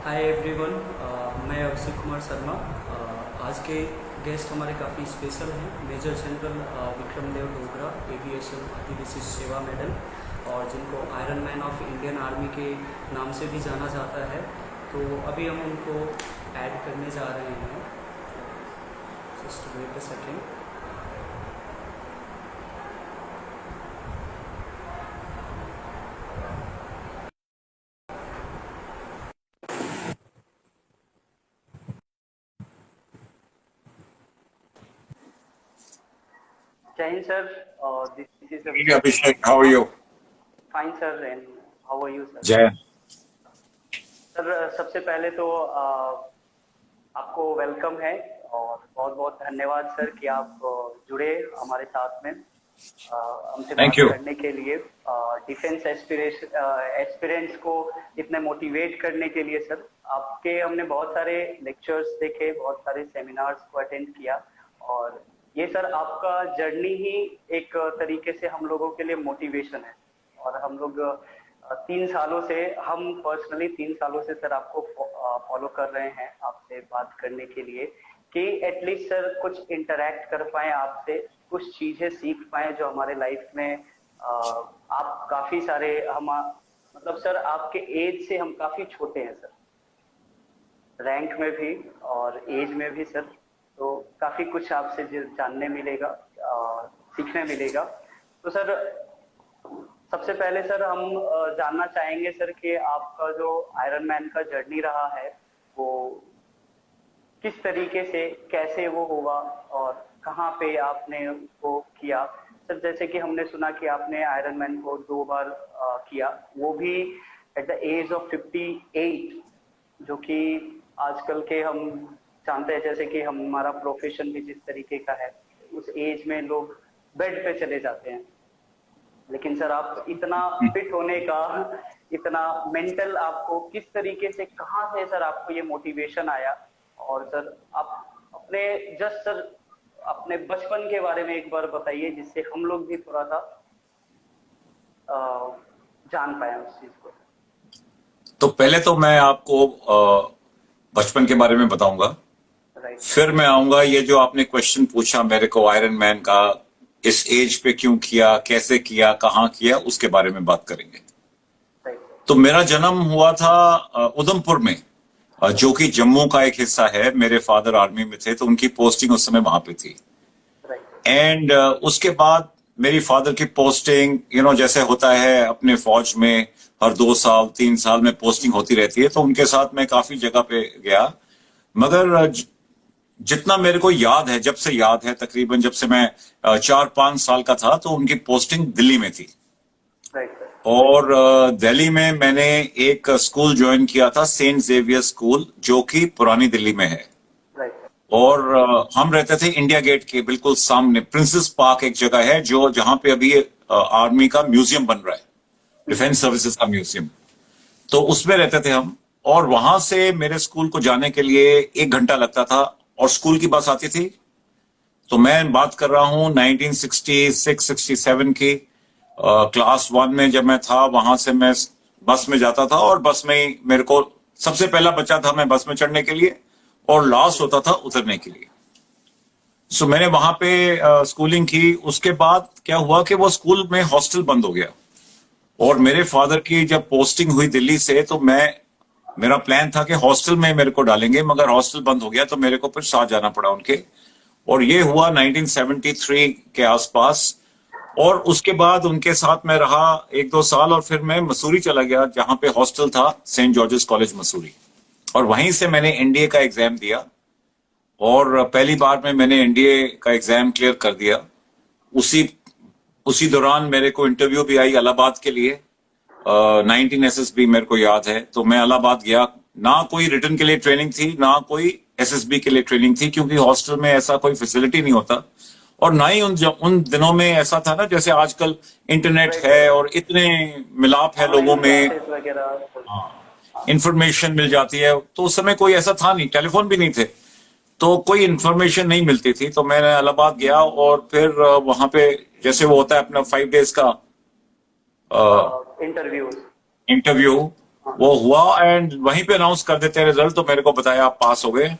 Hi everyone. मैं अभिषेक कुमार शर्मा। आज के गेस्ट हमारे काफ़ी स्पेशल हैं। मेजर जनरल विक्रम देव डोगरा, एविएशन अति विशिष्ट सेवा मेडल, और जिनको iron man of Indian army के नाम से भी जाना जाता है। तो अभी हम उनको ऐड करने जा रहे हैं। Just wait a second. जय Hind sir. This is Hey, Abhishek Kumar Abhishek, how are Sharma. you? Fine sir, and how are you sir? जय। सर, सबसे पहले तो आपको वेलकम है और बहुत बहुत धन्यवाद सर कि आप जुड़े हमारे साथ में हमसे थैंक बात यू। करने के लिए। डिफेंस एस्पिरेंट्स को इतने मोटिवेट करने के लिए सर, आपके हमने बहुत सारे लेक्चर्स देखे, बहुत सारे सेमिनार्स को अटेंड किया, और ये सर आपका जर्नी ही एक तरीके से हम लोगों के लिए मोटिवेशन है। और हम लोग 3 सालों से, हम पर्सनली 3 सालों से सर आपको फॉलो कर रहे हैं, आपसे बात करने के लिए कि एटलीस्ट सर कुछ इंटरेक्ट कर पाए आपसे, कुछ चीजें सीख पाए जो हमारे लाइफ में आप काफी सारे हम मतलब सर आपके एज से हम काफी छोटे हैं सर, रैंक में भी और एज में भी सर। तो काफी कुछ आपसे जानने मिलेगा, सीखने मिलेगा। तो सर सबसे पहले सर हम जानना चाहेंगे सर कि आपका जो आयरन मैन का जर्नी रहा है वो किस तरीके से, कैसे वो हुआ और कहाँ पे आपने उसको किया सर। जैसे कि हमने सुना कि आपने आयरन मैन को 2 बार किया, वो भी एट द एज ऑफ 58, जो कि आजकल के हम जानते हैं, जैसे कि हमारा प्रोफेशन भी जिस तरीके का है, उस एज में लोग बेड पे चले जाते हैं। लेकिन सर आप इतना फिट होने का, इतना मेंटल, आपको किस तरीके से, कहाँ से सर आपको ये मोटिवेशन आया? और सर आप अपने जस्ट सर अपने बचपन के बारे में एक बार बताइए, जिससे हम लोग भी थोड़ा सा जान पाए उस चीज को। तो पहले तो मैं आपको बचपन के बारे में बताऊंगा, राइट फिर मैं आऊंगा ये जो आपने क्वेश्चन पूछा मेरे को आयरन मैन का, इस एज पे क्यों किया, कैसे किया, कहाँ किया, उसके बारे में बात करेंगे। राइट तो मेरा जन्म हुआ था उधमपुर में, जो कि जम्मू का एक हिस्सा है। मेरे फादर आर्मी में थे तो उनकी पोस्टिंग उस समय वहां पे थी। राइट एंड उसके बाद मेरी फादर की पोस्टिंग, जैसे होता है अपने फौज में, हर 2 साल 3 साल में पोस्टिंग होती रहती है, तो उनके साथ मैं काफी जगह पे गया। मगर जितना मेरे को याद है, जब से याद है, तकरीबन जब से मैं 4-5 साल का था, तो उनकी पोस्टिंग दिल्ली में थी। राइट और दिल्ली में मैंने एक स्कूल ज्वाइन किया था, सेंट जेवियर स्कूल, जो कि पुरानी दिल्ली में है। राइट और हम रहते थे इंडिया गेट के बिल्कुल सामने। प्रिंसेस पार्क एक जगह है जो जहां पे अभी आर्मी का म्यूजियम बन रहा है, डिफेंस सर्विसेज का म्यूजियम। तो उसमें रहते थे हम। और वहां से मेरे स्कूल को जाने के लिए 1 घंटा लगता था, और स्कूल की बस आती थी। तो मैं बात कर रहा हूं 1966-67 की। क्लास 1 में जब मैं था, वहां से मैं बस में जाता था, और बस में ही मेरे को सबसे पहला बच्चा था मैं बस में चढ़ने के लिए, और लास्ट होता था उतरने के लिए। सो मैंने वहां पे स्कूलिंग की। उसके बाद क्या हुआ कि वो स्कूल में हॉस्टल बंद हो गया, और मेरे फादर की जब पोस्टिंग हुई दिल्ली से, तो मेरा प्लान था कि हॉस्टल में मेरे को डालेंगे, मगर हॉस्टल बंद हो गया, तो मेरे को फिर साथ जाना पड़ा उनके। और ये हुआ 1973 के आसपास। और उसके बाद उनके साथ मैं रहा 1-2 साल, और फिर मैं मसूरी चला गया, जहां पे हॉस्टल था, सेंट जॉर्जेस कॉलेज मसूरी। और वहीं से मैंने एनडीए का एग्जाम दिया, और पहली बार में मैंने एनडीए का एग्जाम क्लियर कर दिया। उसी उसी दौरान मेरे को इंटरव्यू भी आई इलाहाबाद के लिए। 19 SSB मेरे को याद है। तो मैं इलाहाबाद गया। ना कोई रिटर्न के लिए ट्रेनिंग थी, ना कोई एसएसबी के लिए ट्रेनिंग थी, क्योंकि हॉस्टल में ऐसा कोई फैसिलिटी नहीं होता। और ना ही उन दिनों में ऐसा था ना, जैसे आजकल इंटरनेट राइट है राइट और इतने मिलाप है लोगों ऑनलाइन में, क्लासेस वगैरह। हाँ इंफॉर्मेशन मिल जाती है। तो उस समय कोई ऐसा था नहीं, टेलीफोन भी नहीं थे, तो कोई इंफॉर्मेशन नहीं मिलती थी। तो मैंने इलाहाबाद गया, और फिर वहां पे जैसे वो होता है अपना 5 डेज का इंटरव्यूज। इंटरव्यू। वो हुआ एंड वहीं पे अनाउंस कर देते हैं रिजल्ट, तो मेरे को बताया आप पास हो गए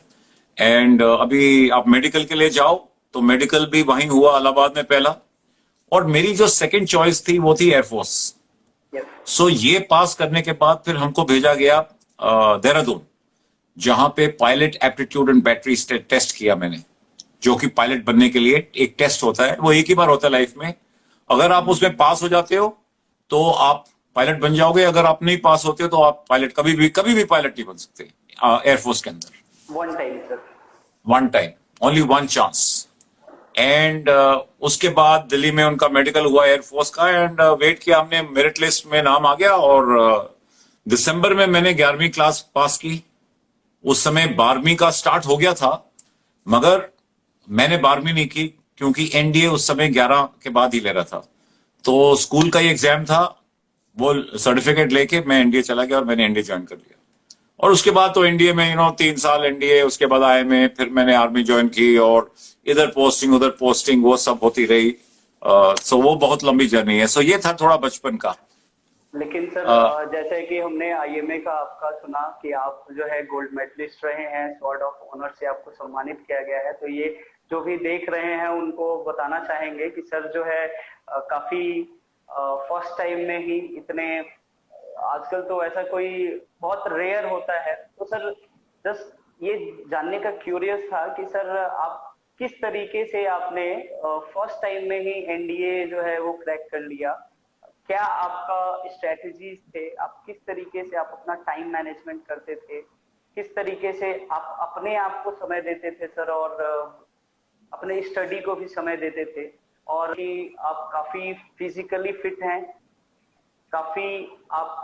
एंड अभी आप मेडिकल के लिए जाओ। तो मेडिकल भी वहीं हुआ इलाहाबाद में पहला, और मेरी जो सेकंड चॉइस थी वो थी एयरफोर्स। यस। सो ये पास करने के बाद फिर हमको भेजा गया देहरादून, जहां पे pilot aptitude and battery test किया मैंने, जो कि पायलट बनने के लिए एक टेस्ट होता है, वो एक ही बार होता है लाइफ में। अगर आप उसमें पास हो जाते हो तो आप पायलट बन जाओगे, अगर आप नहीं पास होते हो तो आप पायलट कभी भी पायलट नहीं बन सकते एयरफोर्स के अंदर। One time sir. One time, only one chance. And उसके बाद दिल्ली में उनका मेडिकल हुआ एयरफोर्स का, एंड वेट किया हमने, मेरिट लिस्ट में नाम आ गया, और दिसंबर में मैंने 11वीं क्लास पास की। उस समय 12वीं का स्टार्ट हो गया था, मगर मैंने 12वीं नहीं की क्योंकि एनडीए उस समय 11 के बाद ही ले रहा था। तो स्कूल का ही एग्जाम था, वो सर्टिफिकेट लेके मैं एनडीए चला गया और मैंने एनडीए ज्वाइन कर लिया। और उसके बाद तो एनडीए में 3 साल एनडीए, उसके बाद आईएमए, फिर मैंने आर्मी ज्वाइन की, और इधर पोस्टिंग उधर पोस्टिंग वो सब होती रही। सो वो बहुत लंबी जर्नी है। सो ये था थोड़ा बचपन का। लेकिन सर जैसे कि हमने आईएमए का आपका सुना कि आप जो है गोल्ड मेडलिस्ट रहे हैं, स्वॉर्ड ऑफ ऑनर से आपको सम्मानित किया गया है, तो ये जो भी देख रहे हैं उनको बताना चाहेंगे कि सर जो है काफी फर्स्ट टाइम में ही इतने, आजकल तो ऐसा कोई बहुत रेयर होता है, तो सर जस्ट ये जानने का क्यूरियस था कि सर आप किस तरीके से आपने फर्स्ट टाइम में ही एनडीए जो है वो क्रैक कर लिया, क्या आपका स्ट्रेटजीज थे, आप किस तरीके से आप अपना टाइम मैनेजमेंट करते थे, किस तरीके से आप अपने आप को समय देते थे सर, और अपने स्टडी को भी समय देते थे, और कि आप काफी फिजिकली फिट हैं, काफी आप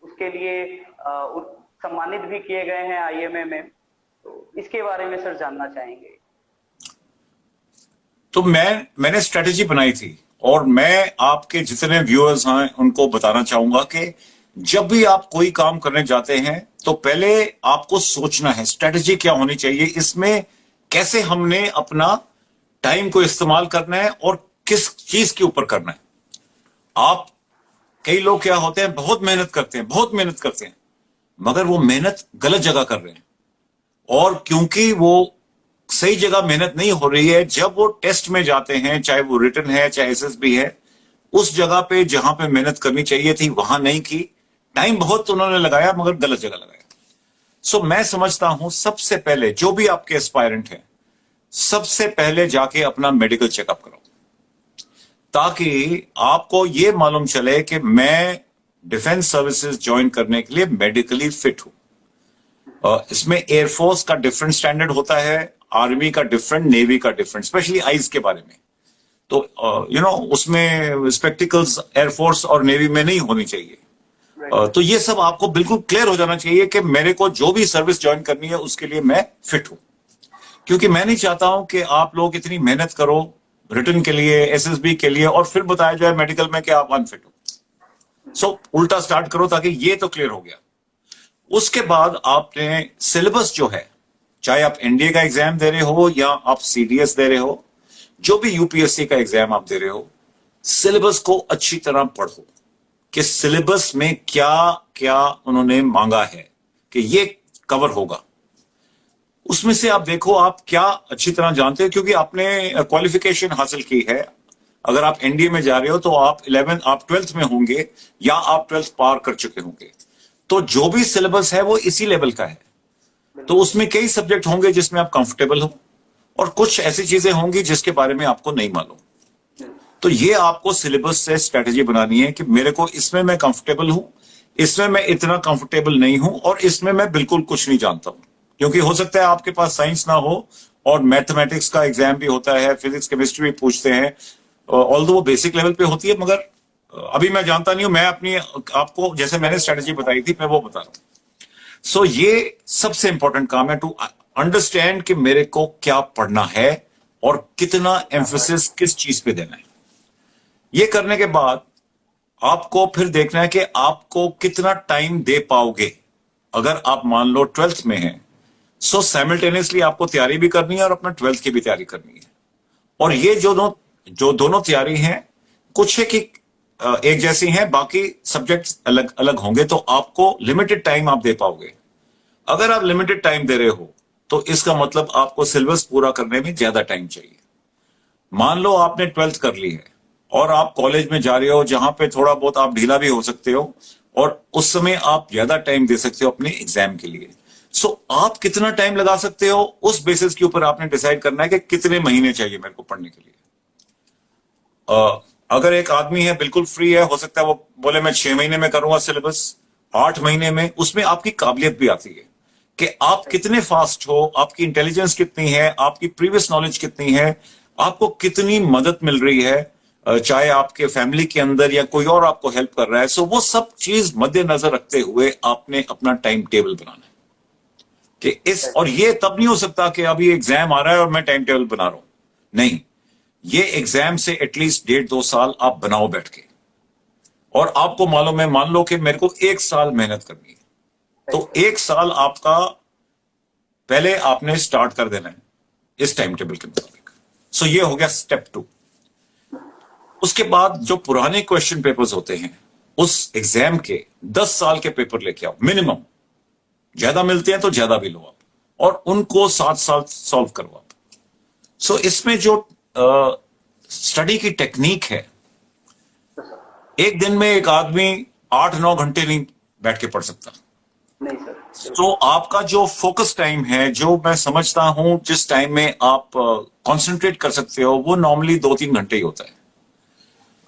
उसके लिए सम्मानित भी किए गए हैं आईएमए में, तो इसके बारे में सर जानना चाहेंगे। तो मैंने स्ट्रेटेजी बनाई थी, और मैं आपके जितने व्यूअर्स हैं उनको बताना चाहूंगा कि जब भी आप कोई काम करने जाते हैं तो पहले आपको सोचना है स्ट्रेटेजी क्या होनी चाहिए, इसमें कैसे हमने अपना टाइम को इस्तेमाल करना है और किस चीज के ऊपर करना है। आप कई लोग क्या होते हैं, बहुत मेहनत करते हैं, मगर वो मेहनत गलत जगह कर रहे हैं, और क्योंकि वो सही जगह मेहनत नहीं हो रही है, जब वो टेस्ट में जाते हैं, चाहे वो रिटन है चाहे एसएसबी है, उस जगह पे जहां पे मेहनत करनी चाहिए थी वहां नहीं की, टाइम बहुत उन्होंने लगाया मगर गलत जगह लगाया। सो मैं समझता हूं सबसे पहले जो भी आपके एस्पायरेंट हैं, सबसे पहले जाके अपना मेडिकल चेकअप करो, ताकि आपको ये मालूम चले कि मैं डिफेंस सर्विसेज ज्वाइन करने के लिए मेडिकली फिट हूं। इसमें एयरफोर्स का डिफरेंट स्टैंडर्ड होता है, आर्मी का डिफरेंट, नेवी का डिफरेंट, स्पेशली आईज के बारे में। तो उसमें स्पेक्टिकल्स एयरफोर्स और नेवी में नहीं होनी चाहिए। तो ये सब आपको बिल्कुल क्लियर हो जाना चाहिए कि मेरे को जो भी सर्विस ज्वाइन करनी है उसके लिए मैं फिट हूं, क्योंकि मैं नहीं चाहता हूं कि आप लोग इतनी मेहनत करो रिटर्न के लिए, एसएसबी के लिए, और फिर बताया जाए मेडिकल में कि आप अनफिट हो। सो उल्टा स्टार्ट करो, ताकि ये तो क्लियर हो गया। उसके बाद आपने सिलेबस जो है, चाहे आप एनडीए का एग्जाम दे रहे हो या आप सीडीएस दे रहे हो, जो भी यूपीएससी का एग्जाम आप दे रहे हो, सिलेबस को अच्छी तरह पढ़ो कि सिलेबस में क्या क्या उन्होंने मांगा है कि ये कवर होगा। उसमें से आप देखो आप क्या अच्छी तरह जानते हो, क्योंकि आपने क्वालिफिकेशन हासिल की है। अगर आप एनडीए में जा रहे हो तो आप 12th में होंगे या आप 12th पार कर चुके होंगे, तो जो भी सिलेबस है वो इसी लेवल का है। तो उसमें कई सब्जेक्ट होंगे जिसमें आप कंफर्टेबल हो, और कुछ ऐसी चीजें होंगी जिसके बारे में आपको नहीं मालूम। तो ये आपको सिलेबस से स्ट्रेटेजी बनानी है कि मेरे को इसमें मैं कंफर्टेबल हूं, इसमें मैं इतना कंफर्टेबल नहीं हूं, और इसमें मैं बिल्कुल कुछ नहीं जानता हूं। क्योंकि हो सकता है आपके पास साइंस ना हो और मैथमेटिक्स का एग्जाम भी होता है, फिजिक्स केमिस्ट्री भी पूछते हैं, ऑल्दो वो बेसिक लेवल पे होती है, मगर अभी मैं जानता नहीं हूं। मैं अपनी आपको जैसे मैंने स्ट्रेटेजी बताई थी मैं वो बता रहा हूं। सो ये सबसे इंपॉर्टेंट काम है, टू अंडरस्टैंड कि मेरे को क्या पढ़ना है और कितना एम्फेसिस किस चीज पे देना है। ये करने के बाद आपको फिर देखना है कि आपको कितना टाइम दे पाओगे। अगर आप मान लो 12th में हैं, सो साइमल्टेनियसली आपको तैयारी भी करनी है और अपना 12th की भी तैयारी करनी है। और ये जो दोनों तैयारी हैं, कुछ है कि एक जैसी हैं, बाकी सब्जेक्ट्स अलग अलग होंगे, तो आपको लिमिटेड टाइम आप दे पाओगे। अगर आप लिमिटेड टाइम दे रहे हो तो इसका मतलब आपको सिलेबस पूरा करने में ज्यादा टाइम चाहिए। मान लो आपने 12th कर ली है और आप कॉलेज में जा रहे हो जहां पे थोड़ा बहुत आप ढीला भी हो सकते हो, और उस समय आप ज्यादा टाइम दे सकते हो अपने एग्जाम के लिए। सो आप कितना टाइम लगा सकते हो, उस बेसिस के ऊपर आपने डिसाइड करना है कि कितने महीने चाहिए मेरे को पढ़ने के लिए। अगर एक आदमी है बिल्कुल फ्री है, हो सकता है वो बोले मैं 6 महीने में करूंगा सिलेबस, 8 महीने में, उसमें आपकी काबिलियत भी आती है कि आप कितने फास्ट हो, आपकी इंटेलिजेंस कितनी है, आपकी प्रीवियस नॉलेज कितनी है, आपको कितनी मदद मिल रही है, चाहे आपके फैमिली के अंदर या कोई और आपको हेल्प कर रहा है। सो वो सब चीज मद्देनजर रखते हुए आपने अपना टाइम टेबल बनाना है कि इस, और ये तब नहीं हो सकता कि अभी एग्जाम आ रहा है और मैं टाइम टेबल बना रहा हूं। नहीं, ये एग्जाम से एटलीस्ट 1.5-2 साल आप बनाओ बैठ के, और आपको मालूम है, मान लो कि मेरे को 1 साल मेहनत करनी है, तो 1 साल आपका पहले आपने स्टार्ट कर देना है इस टाइम टेबल के मुताबिक। सो ये हो गया स्टेप 2। उसके बाद जो पुराने क्वेश्चन पेपर्स होते हैं उस एग्जाम के 10 साल के पेपर लेके आओ मिनिमम, ज्यादा मिलते हैं तो ज्यादा भी लो आप, और उनको 7 साल सॉल्व करो आप। सो इसमें जो स्टडी की टेक्निक है, एक दिन में एक आदमी 8-9 घंटे नहीं बैठ के पढ़ सकता। नहीं सर। तो आपका जो फोकस टाइम है, जो मैं समझता हूं जिस टाइम में आप कंसंट्रेट कर सकते हो, वो नॉर्मली 2-3 घंटे ही होता है।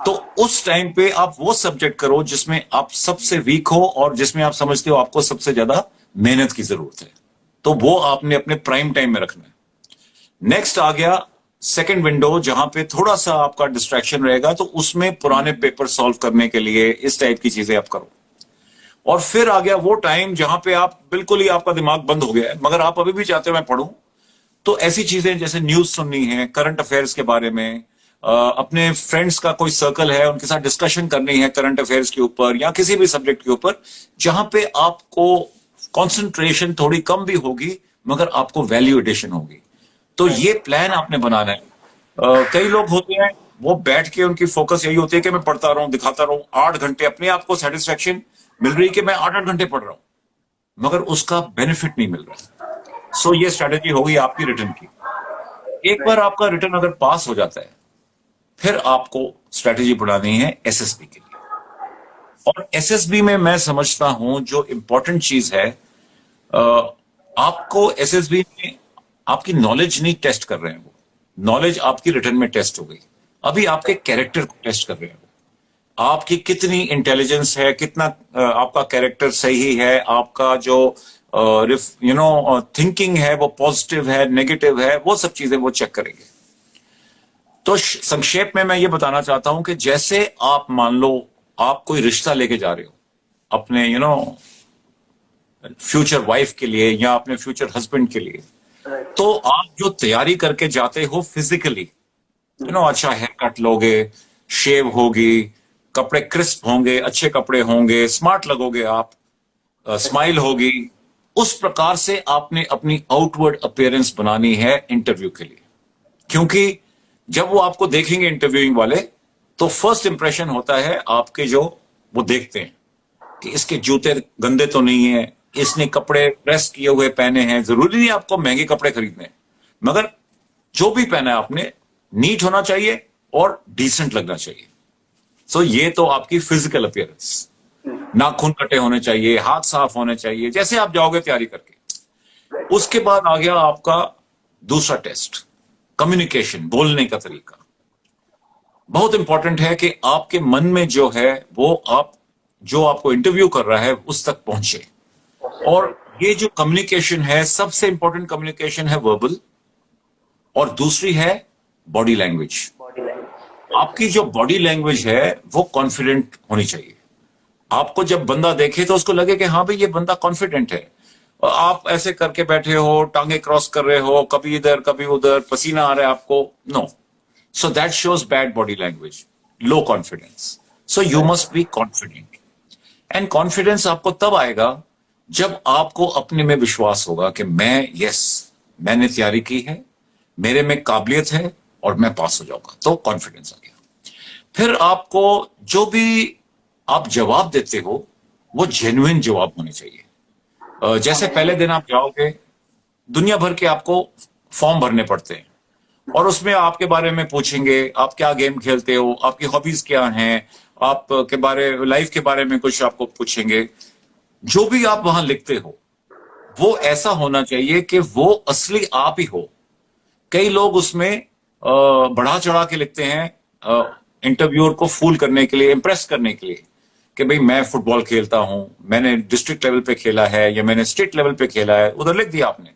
तो उस टाइम पे आप वो सब्जेक्ट करो जिसमें आप सबसे वीक हो और जिसमें आप समझते हो आपको सबसे ज्यादा मेहनत की जरूरत है, तो वो आपने अपने प्राइम टाइम में रखना है। नेक्स्ट आ गया सेकंड विंडो, जहां पे थोड़ा सा आपका डिस्ट्रैक्शन रहेगा, तो उसमें पुराने पेपर सॉल्व करने के लिए इस टाइप की चीजें आप करो। और फिर आ गया वो टाइम जहां पे आप बिल्कुल ही आपका दिमाग बंद हो गया है, मगर आप अभी भी चाहते हो मैं पढ़ूं, तो ऐसी चीजें जैसे न्यूज सुननी है, करंट अफेयर्स के बारे में, अपने फ्रेंड्स का कोई सर्कल है उनके साथ डिस्कशन करनी है करंट अफेयर्स के ऊपर या किसी भी सब्जेक्ट के ऊपर, जहां पे आपको कंसंट्रेशन थोड़ी कम भी होगी मगर आपको वैल्यू एडिशन होगी। तो ये प्लान आपने बनाना है। कई लोग होते हैं वो बैठ के उनकी फोकस यही होती है कि मैं पढ़ता रहूं, दिखाता रहूं, 8 घंटे अपने आप को सेटिस्फेक्शन मिल रही है कि मैं 8-8 घंटे पढ़ रहा हूं, मगर उसका बेनिफिट नहीं मिल रहा। सो ये स्ट्रेटेजी होगी आपकी रिटर्न की। एक बार आपका रिटर्न अगर पास हो जाता है, फिर आपको स्ट्रेटेजी बनानी है एसएसबी के लिए। और एसएसबी में मैं समझता हूं जो इंपॉर्टेंट चीज है, आपको एसएसबी में आपकी नॉलेज नहीं टेस्ट कर रहे हैं, वो नॉलेज आपकी रिटर्न में टेस्ट हो गई। अभी आपके कैरेक्टर को टेस्ट कर रहे हैं, आपकी कितनी इंटेलिजेंस है, कितना आपका कैरेक्टर सही है, आपका जो थिंकिंग है वो पॉजिटिव है, नेगेटिव है, वो सब चीजें वो चेक करेंगे। तो संक्षेप में मैं ये बताना चाहता हूं कि जैसे आप मान लो आप कोई रिश्ता लेके जा रहे हो अपने फ्यूचर वाइफ के लिए या अपने फ्यूचर हस्बैंड के लिए, तो आप जो तैयारी करके जाते हो फिजिकली, अच्छा हेयर कट लोगे, शेव होगी, कपड़े क्रिस्प होंगे, अच्छे कपड़े होंगे, स्मार्ट लगोगे आप, स्माइल होगी, उस प्रकार से आपने अपनी आउटवर्ड अपीयरेंस बनानी है इंटरव्यू के लिए। क्योंकि जब वो आपको देखेंगे इंटरव्यूइंग वाले, तो फर्स्ट इंप्रेशन होता है आपके, जो वो देखते हैं कि इसके जूते गंदे तो नहीं है, इसने कपड़े प्रेस किए हुए पहने हैं। जरूरी नहीं आपको महंगे कपड़े खरीदने, मगर जो भी पहना है आपने नीट होना चाहिए और डिसेंट लगना चाहिए। सो ये तो आपकी फिजिकल अपीयरेंस, नाखून कटे होने चाहिए, हाथ साफ होने चाहिए, जैसे आप जाओगे तैयारी करके। उसके बाद आ गया आपका दूसरा टेस्ट, कम्युनिकेशन, बोलने का तरीका। बहुत इंपॉर्टेंट है कि आपके मन में जो है वो आप जो आपको इंटरव्यू कर रहा है उस तक पहुंचे। और ये जो कम्युनिकेशन है, सबसे इंपॉर्टेंट कम्युनिकेशन है वर्बल, और दूसरी है बॉडी लैंग्वेज। आपकी जो बॉडी लैंग्वेज है वो कॉन्फिडेंट होनी चाहिए। आपको जब बंदा देखे तो उसको लगे कि हाँ भाई ये बंदा कॉन्फिडेंट है। और आप ऐसे करके बैठे हो, टांगे क्रॉस कर रहे हो, कभी इधर कभी उधर, पसीना आ रहा है आपको, no. So that shows bad body language, low confidence. So you must be confident. And confidence आपको तब आएगा जब आपको अपने में विश्वास होगा कि मैंने तैयारी की है, मेरे में काबिलियत है और मैं पास हो जाऊंगा, तो कॉन्फिडेंस आ गया। फिर आपको जो भी आप जवाब देते हो वो जेन्युइन जवाब होने चाहिए। जैसे पहले दिन आप जाओगे, दुनिया भर के आपको फॉर्म भरने पड़ते हैं और उसमें आपके बारे में पूछेंगे, आप क्या गेम खेलते हो, आपकी हॉबीज क्या हैं, आपके बारे लाइफ के बारे में कुछ आपको पूछेंगे। जो भी आप वहां लिखते हो वो ऐसा होना चाहिए कि वो असली आप ही हो। कई लोग उसमें बढ़ा चढ़ा के लिखते हैं इंटरव्यूअर को फूल करने के लिए, इंप्रेस करने के लिए, कि भाई मैं फुटबॉल खेलता हूं, मैंने डिस्ट्रिक्ट लेवल पे खेला है या मैंने स्टेट लेवल पे खेला है, उधर लिख दिया आपने।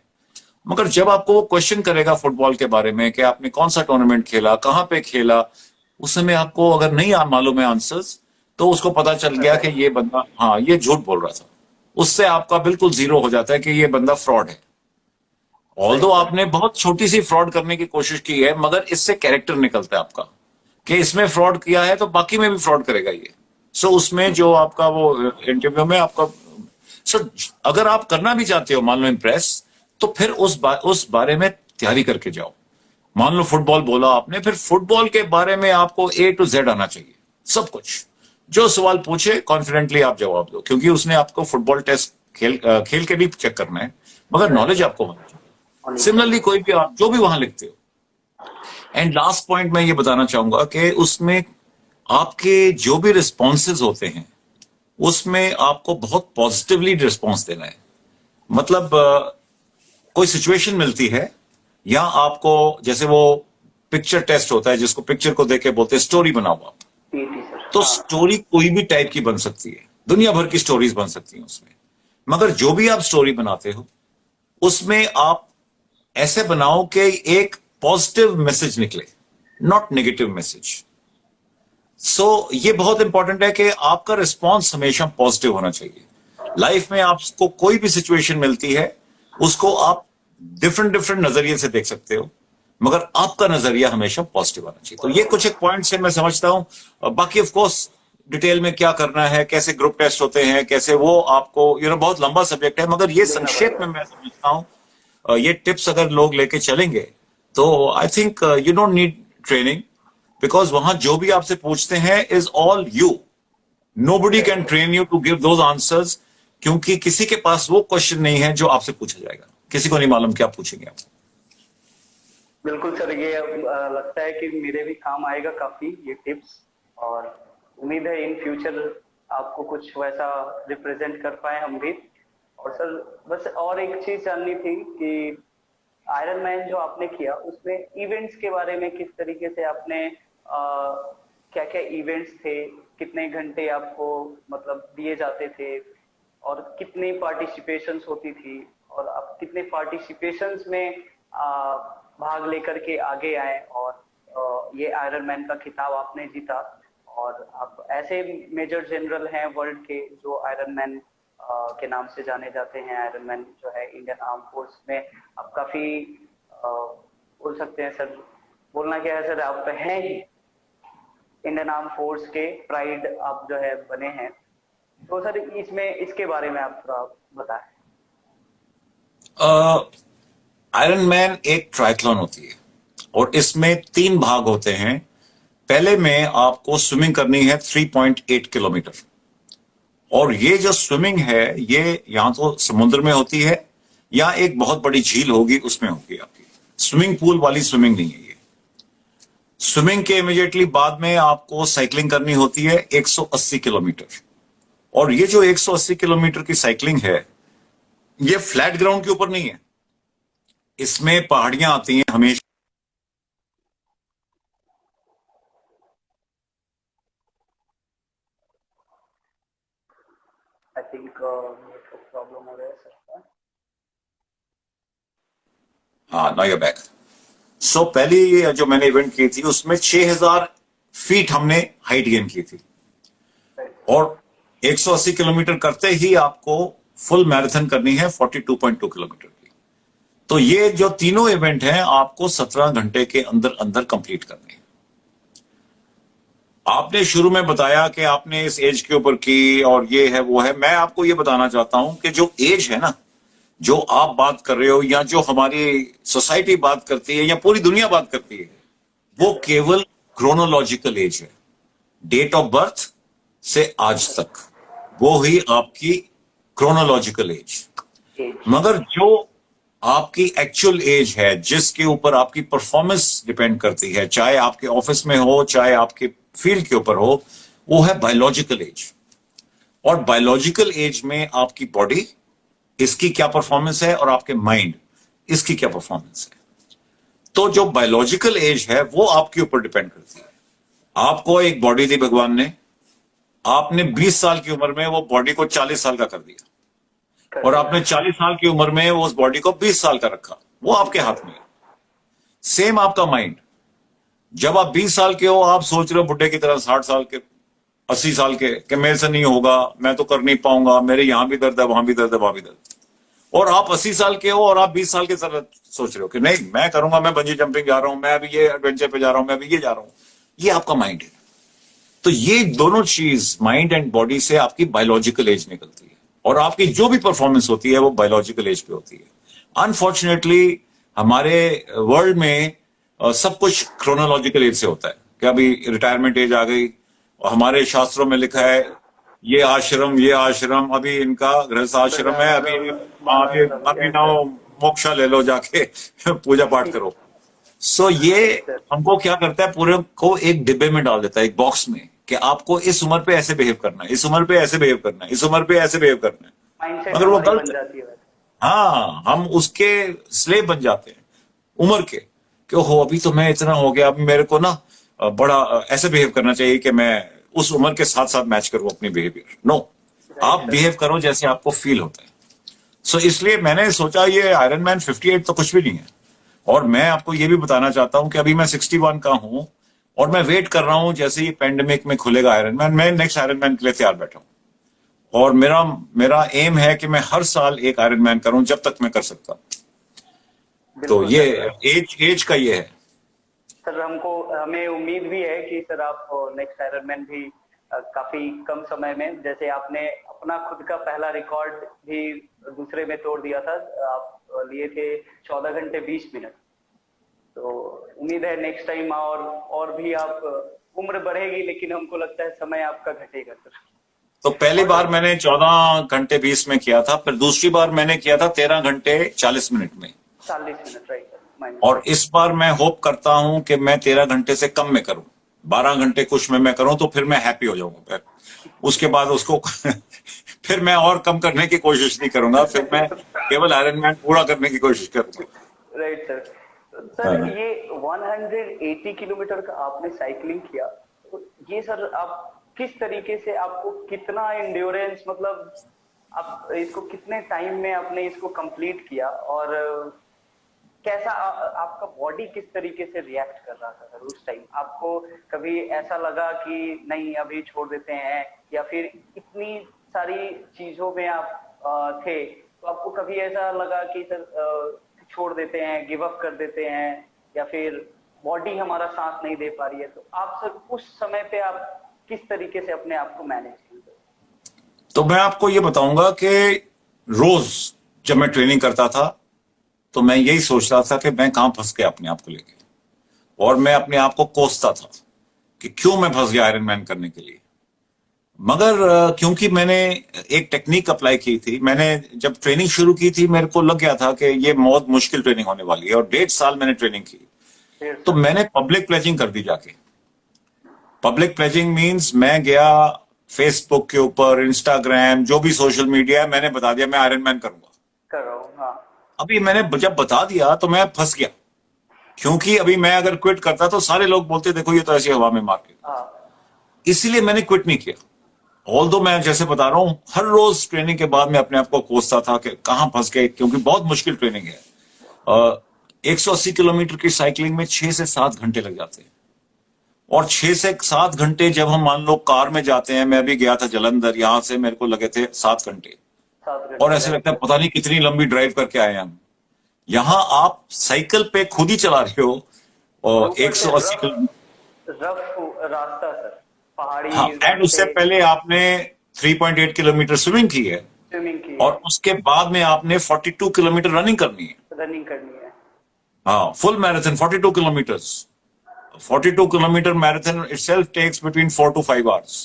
मगर जब आपको वो क्वेश्चन करेगा फुटबॉल के बारे में कि आपने कौन सा टूर्नामेंट खेला, कहां पे खेला, उस समय आपको अगर नहीं मालूम है आंसर्स, तो उसको पता चल गया कि ये बंदा, हाँ, ये झूठ बोल रहा था। उससे आपका बिल्कुल जीरो हो जाता है कि ये बंदा फ्रॉड है। ऑल्दो आपने बहुत छोटी सी फ्रॉड करने की कोशिश की है, मगर इससे कैरेक्टर निकलता है आपका कि इसमें फ्रॉड किया है तो बाकी में भी फ्रॉड करेगा ये। सो उसमें जो आपका वो इंटरव्यू में आपका, सो अगर आप करना भी चाहते हो मान लो इम्प्रेस, तो फिर उस बारे में तैयारी करके जाओ। मान लो फुटबॉल बोला आपने, फिर फुटबॉल के बारे में आपको ए टू जेड आना चाहिए, सब कुछ। जो सवाल पूछे कॉन्फिडेंटली आप जवाब दो, क्योंकि उसने आपको फुटबॉल टेस्ट खेल के भी चेक करना है, मगर नॉलेज आपको होनी चाहिए। सिमिलरली कोई भी आप जो भी वहां लिखते हो। एंड लास्ट पॉइंट मैं ये बताना चाहूंगा कि उसमें आपके जो भी रिस्पॉन्सेज होते हैं उसमें आपको बहुत पॉजिटिवली रिस्पॉन्स देना है। मतलब कोई सिचुएशन मिलती है या आपको, जैसे वो पिक्चर टेस्ट होता है जिसको पिक्चर को देख के बोलते हैं स्टोरी बनाओ आप, तो स्टोरी कोई भी टाइप की बन सकती है, दुनिया भर की स्टोरीज बन सकती हैं उसमें। मगर जो भी आप स्टोरी बनाते हो उसमें आप ऐसे बनाओ कि एक पॉजिटिव मैसेज निकले, नॉट नेगेटिव मैसेज। सो ये बहुत इंपॉर्टेंट है कि आपका रिस्पॉन्स हमेशा पॉजिटिव होना चाहिए। लाइफ में आपको कोई भी सिचुएशन मिलती है उसको आप डिफरेंट डिफरेंट नजरिए से देख सकते हो, मगर आपका नजरिया हमेशा पॉजिटिव आना चाहिए। तो ये कुछ एक पॉइंट से मैं समझता हूं। बाकी ऑफ कोर्स डिटेल में क्या करना है, कैसे ग्रुप टेस्ट होते हैं, कैसे वो आपको बहुत लंबा सब्जेक्ट है, मगर ये संक्षेप में मैं समझता हूं ये टिप्स अगर लोग लेके चलेंगे तो I think you don't need training, because वहां जो भी आपसे पूछते हैं is all you. Nobody can train you to give those answers, क्योंकि किसी के पास वो क्वेश्चन नहीं है जो आपसे पूछा जाएगा। किसी को नहीं मालूम क्या पूछेंगे आप। बिल्कुल सर, ये लगता है कि मेरे भी काम आएगा काफी ये टिप्स, और उम्मीद है इन फ्यूचर आपको कुछ वैसा रिप्रेजेंट कर पाए हम भी। और सर बस और एक चीज जाननी थी कि आयरन मैन जो आपने किया उसमें इवेंट्स के बारे में किस तरीके से आपने क्या क्या इवेंट्स थे, कितने घंटे आपको मतलब दिए जाते थे, और कितनी पार्टिसिपेशंस होती थी, और आप कितने पार्टिसिपेशंस में भाग लेकर के आगे आए और ये आयरन मैन का खिताब आपने जीता। और आप ऐसे मेजर जनरल हैं वर्ल्ड के जो आयरन मैन के नाम से जाने जाते हैं। आयरन मैन जो है इंडियन आर्म फोर्स में आप काफी बोल सकते हैं सर, बोलना क्या है सर, आप हैं ही इंडियन आर्म फोर्स के प्राइड आप जो है बने हैं। तो सर इसमें इसके बारे में आप थोड़ा बताएं। आयरन मैन एक ट्रायथलॉन होती है और इसमें 3 भाग होते हैं। पहले में आपको स्विमिंग करनी है 3.8 किलोमीटर, और ये जो स्विमिंग है ये यहां तो समुद्र में होती है या एक बहुत बड़ी झील होगी उसमें होगी आपकी। स्विमिंग पूल वाली स्विमिंग नहीं है ये। स्विमिंग के इमीडिएटली बाद में आपको साइकिलिंग करनी होती है 180 किलोमीटर, और ये जो 180 किलोमीटर की साइकिलिंग है ये फ्लैट ग्राउंड के ऊपर नहीं है, इसमें पहाड़ियां आती हैं हमेशा। आई थिंक प्रॉब्लम हो रहा है सर। हाँ, नाउ यूर बैक। सो पहली जो मैंने इवेंट की थी उसमें 6000 फीट हमने हाइट गेन की थी, और 180 किलोमीटर करते ही आपको फुल मैराथन करनी है 42.2 किलोमीटर की। तो ये जो तीनों इवेंट हैं आपको 17 घंटे के अंदर अंदर कंप्लीट करने हैं। आपने शुरू में बताया कि आपने इस एज के ऊपर की और ये है वो है। मैं आपको ये बताना चाहता हूं कि जो एज है ना, जो आप बात कर रहे हो या जो हमारी सोसाइटी बात करती है या पूरी दुनिया बात करती है, वो केवल क्रोनोलॉजिकल एज है। डेट ऑफ बर्थ से आज तक, वो ही आपकी क्रोनोलॉजिकल एज। एज। मगर जो आपकी एक्चुअल एज है, जिसके ऊपर आपकी परफॉर्मेंस डिपेंड करती है, चाहे आपके ऑफिस में हो चाहे आपके फील्ड के ऊपर हो, वो है बायोलॉजिकल एज। और बायोलॉजिकल एज में आपकी बॉडी, इसकी क्या परफॉर्मेंस है, और आपके माइंड, इसकी क्या परफॉर्मेंस है। तो जो बायोलॉजिकल एज है वो आपके ऊपर डिपेंड करती है। आपको एक बॉडी दी भगवान ने, आपने 20 साल की उम्र में वो बॉडी को 40 साल का कर दिया, और आपने 40 साल की उम्र में उस बॉडी को 20 साल का रखा। वो आपके हाथ में है। सेम आपका माइंड, जब आप 20 साल के हो, आप सोच रहे हो बुढ़े की तरह 60 साल के, 80 साल के, कि मेरे से नहीं होगा, मैं तो कर नहीं पाऊंगा, मेरे यहां भी दर्द है, वहां भी दर्द है, वहां भी दर्द है। और आप 80 साल के हो और आप 20 साल के तरह सोच रहे हो कि नहीं मैं करूंगा, मैं बंजी जंपिंग जा रहा हूं, मैं अभी ये एडवेंचर पे जा रहा हूं, मैं अभी ये जा रहा हूं। ये आपका माइंड है। तो ये दोनों चीज, माइंड एंड बॉडी से आपकी बायोलॉजिकल एज निकलती है, और आपकी जो भी परफॉर्मेंस होती है वो बायोलॉजिकल एज पे होती है। अनफॉर्चुनेटली हमारे वर्ल्ड में सब कुछ क्रोनोलॉजिकल एज से होता है कि अभी रिटायरमेंट एज आ गई, और हमारे शास्त्रों में लिखा है ये आश्रम अभी इनका गृहस्थ आश्रम है, अभी ना मोक्षा ले लो जाके पूजा पाठ करो। सो ये हमको क्या करता है, पूरे को एक डिब्बे में डाल देता है, एक बॉक्स में, कि आपको इस उम्र पे ऐसे बिहेव करना है, इस उम्र पे ऐसे बिहेव करना है, इस उम्र पे ऐसे बिहेव करना है। माइंडसेट मगर वो हमारी गलत बन है। जाती है। हाँ, हम उसके स्लेव बन जाते हैं उम्र के, कि हो अभी तो मैं इतना हो गया, अभी मेरे को ना बड़ा ऐसे बिहेव करना चाहिए कि मैं उस उम्र के साथ साथ मैच करूं अपनी बिहेवियर। नो, आप बिहेव करो जैसे आपको फील होता है। सो इसलिए मैंने सोचा ये आयरन मैन 58 तो कुछ भी नहीं है। और मैं आपको ये भी बताना चाहता हूं कि अभी मैं 61 का हूं, और मैं वेट कर रहा हूं जैसे ये पेंडेमिक में खुलेगा आयरन मैन, मैं नेक्स्ट आयरन मैन के लिए तैयार बैठा हूं। और मेरा मेरा एम है कि मैं हर साल एक आयरन मैन करूं जब तक मैं कर सकता हूं। तो बिल्कुल ये सर। एज का ये है। सर हमें उम्मीद भी है कि सर आप नेक्स्ट आयरन मैन भी काफी कम समय में, जैसे आपने अपना खुद का पहला रिकॉर्ड भी दूसरे में तोड़ दिया था, आप लिए थे 14 घंटे 20 मिनट। तो उम्मीद है नेक्स्ट टाइम और भी आप, उम्र बढ़ेगी लेकिन हमको लगता है समय आपका घटेगा सर। तो पहली बार मैंने 14 घंटे 20 में किया था, फिर दूसरी बार मैंने किया था 13 घंटे 40 मिनट में। 40 मिनट, राइट सर। और इस बार मैं होप करता हूं कि मैं 13 घंटे से कम में करूं, 12 घंटे कुछ में मैं करूं, तो फिर मैं हैप्पी हो जाऊंगा। उसके बाद उसको फिर मैं और कम करने की कोशिश नहीं करूंगा, फिर मैं केवल आयरन मैन पूरा करने की कोशिश करूंगा। Right sir. सर ये 180 किलोमीटर का आपने साइकिलिंग किया, तो ये सर आप किस तरीके से, आपको कितना एंड्योरेंस, मतलब आप इसको कितने टाइम में आपने इसको कंप्लीट किया, और कैसा आपका बॉडी किस तरीके से रिएक्ट कर रहा था सर उस टाइम? आपको कभी ऐसा लगा कि नहीं अभी छोड़ देते हैं, या फिर इतनी सारी चीजों में आप थे, तो आपको कभी ऐसा लगा कि सर छोड़ देते हैं, गिव अप कर देते हैं, या फिर बॉडी हमारा साथ नहीं दे पा रही है? तो आप सर उस समय पे आप किस तरीके से अपने आप को मैनेज किए? तो मैं आपको ये बताऊंगा कि रोज जब मैं ट्रेनिंग करता था तो मैं यही सोचता था कि मैं कहां फंस गया अपने आप को लेके, और मैं अपने आप को कोसता था कि क्यों मैं फंस गया आयरन मैन करने के लिए। मगर क्योंकि मैंने एक टेक्निक अप्लाई की थी, मैंने जब ट्रेनिंग शुरू की थी मेरे को लग गया था कि ये बहुत मुश्किल ट्रेनिंग होने वाली है, और 1.5 साल मैंने ट्रेनिंग की। तो मैंने पब्लिक प्लेजिंग कर दी जाके। पब्लिक प्लेजिंग मींस मैं गया फेसबुक के ऊपर, इंस्टाग्राम, जो भी सोशल मीडिया है, मैंने बता दिया मैं आयरन मैन करूंगा। कर रहा हूँ, हाँ। अभी मैंने जब बता दिया तो मैं फंस गया, क्योंकि अभी मैं अगर क्विट करता तो सारे लोग बोलते देखो ये तो ऐसी हवा में मार के। हाँ। इसीलिए मैंने क्विट नहीं किया। ऑल्दो मैं जैसे बता रहा हूं, हर रोज ट्रेनिंग के बाद मैं अपने आप को कोसता था कि कहां फंस गए, क्योंकि बहुत मुश्किल ट्रेनिंग है। 180 किलोमीटर की साइकिलिंग में 6 से 7 घंटे लग जाते हैं, और 6 से 7 घंटे जब हम मान लो कार में जाते हैं, मैं अभी गया था जलंधर, यहां से मेरे को लगे थे 7 घंटे, और ऐसे लगता है पता नहीं कितनी लंबी ड्राइव करके आए हम। यहां आप साइकिल पे खुद ही चला रहे हो, और 180 किलोमीटर रफ रास्ता सर, पहाड़ी। हाँ, एंड उससे पहले आपने 3.8 किलोमीटर स्विमिंग की है, स्विमिंग की, और उसके बाद में आपने 42 किलोमीटर रनिंग करनी है। रनिंग करनी है। हाँ, full marathon 42 kilometres. 42 kilometre marathon itself takes between 4 to 5 hours।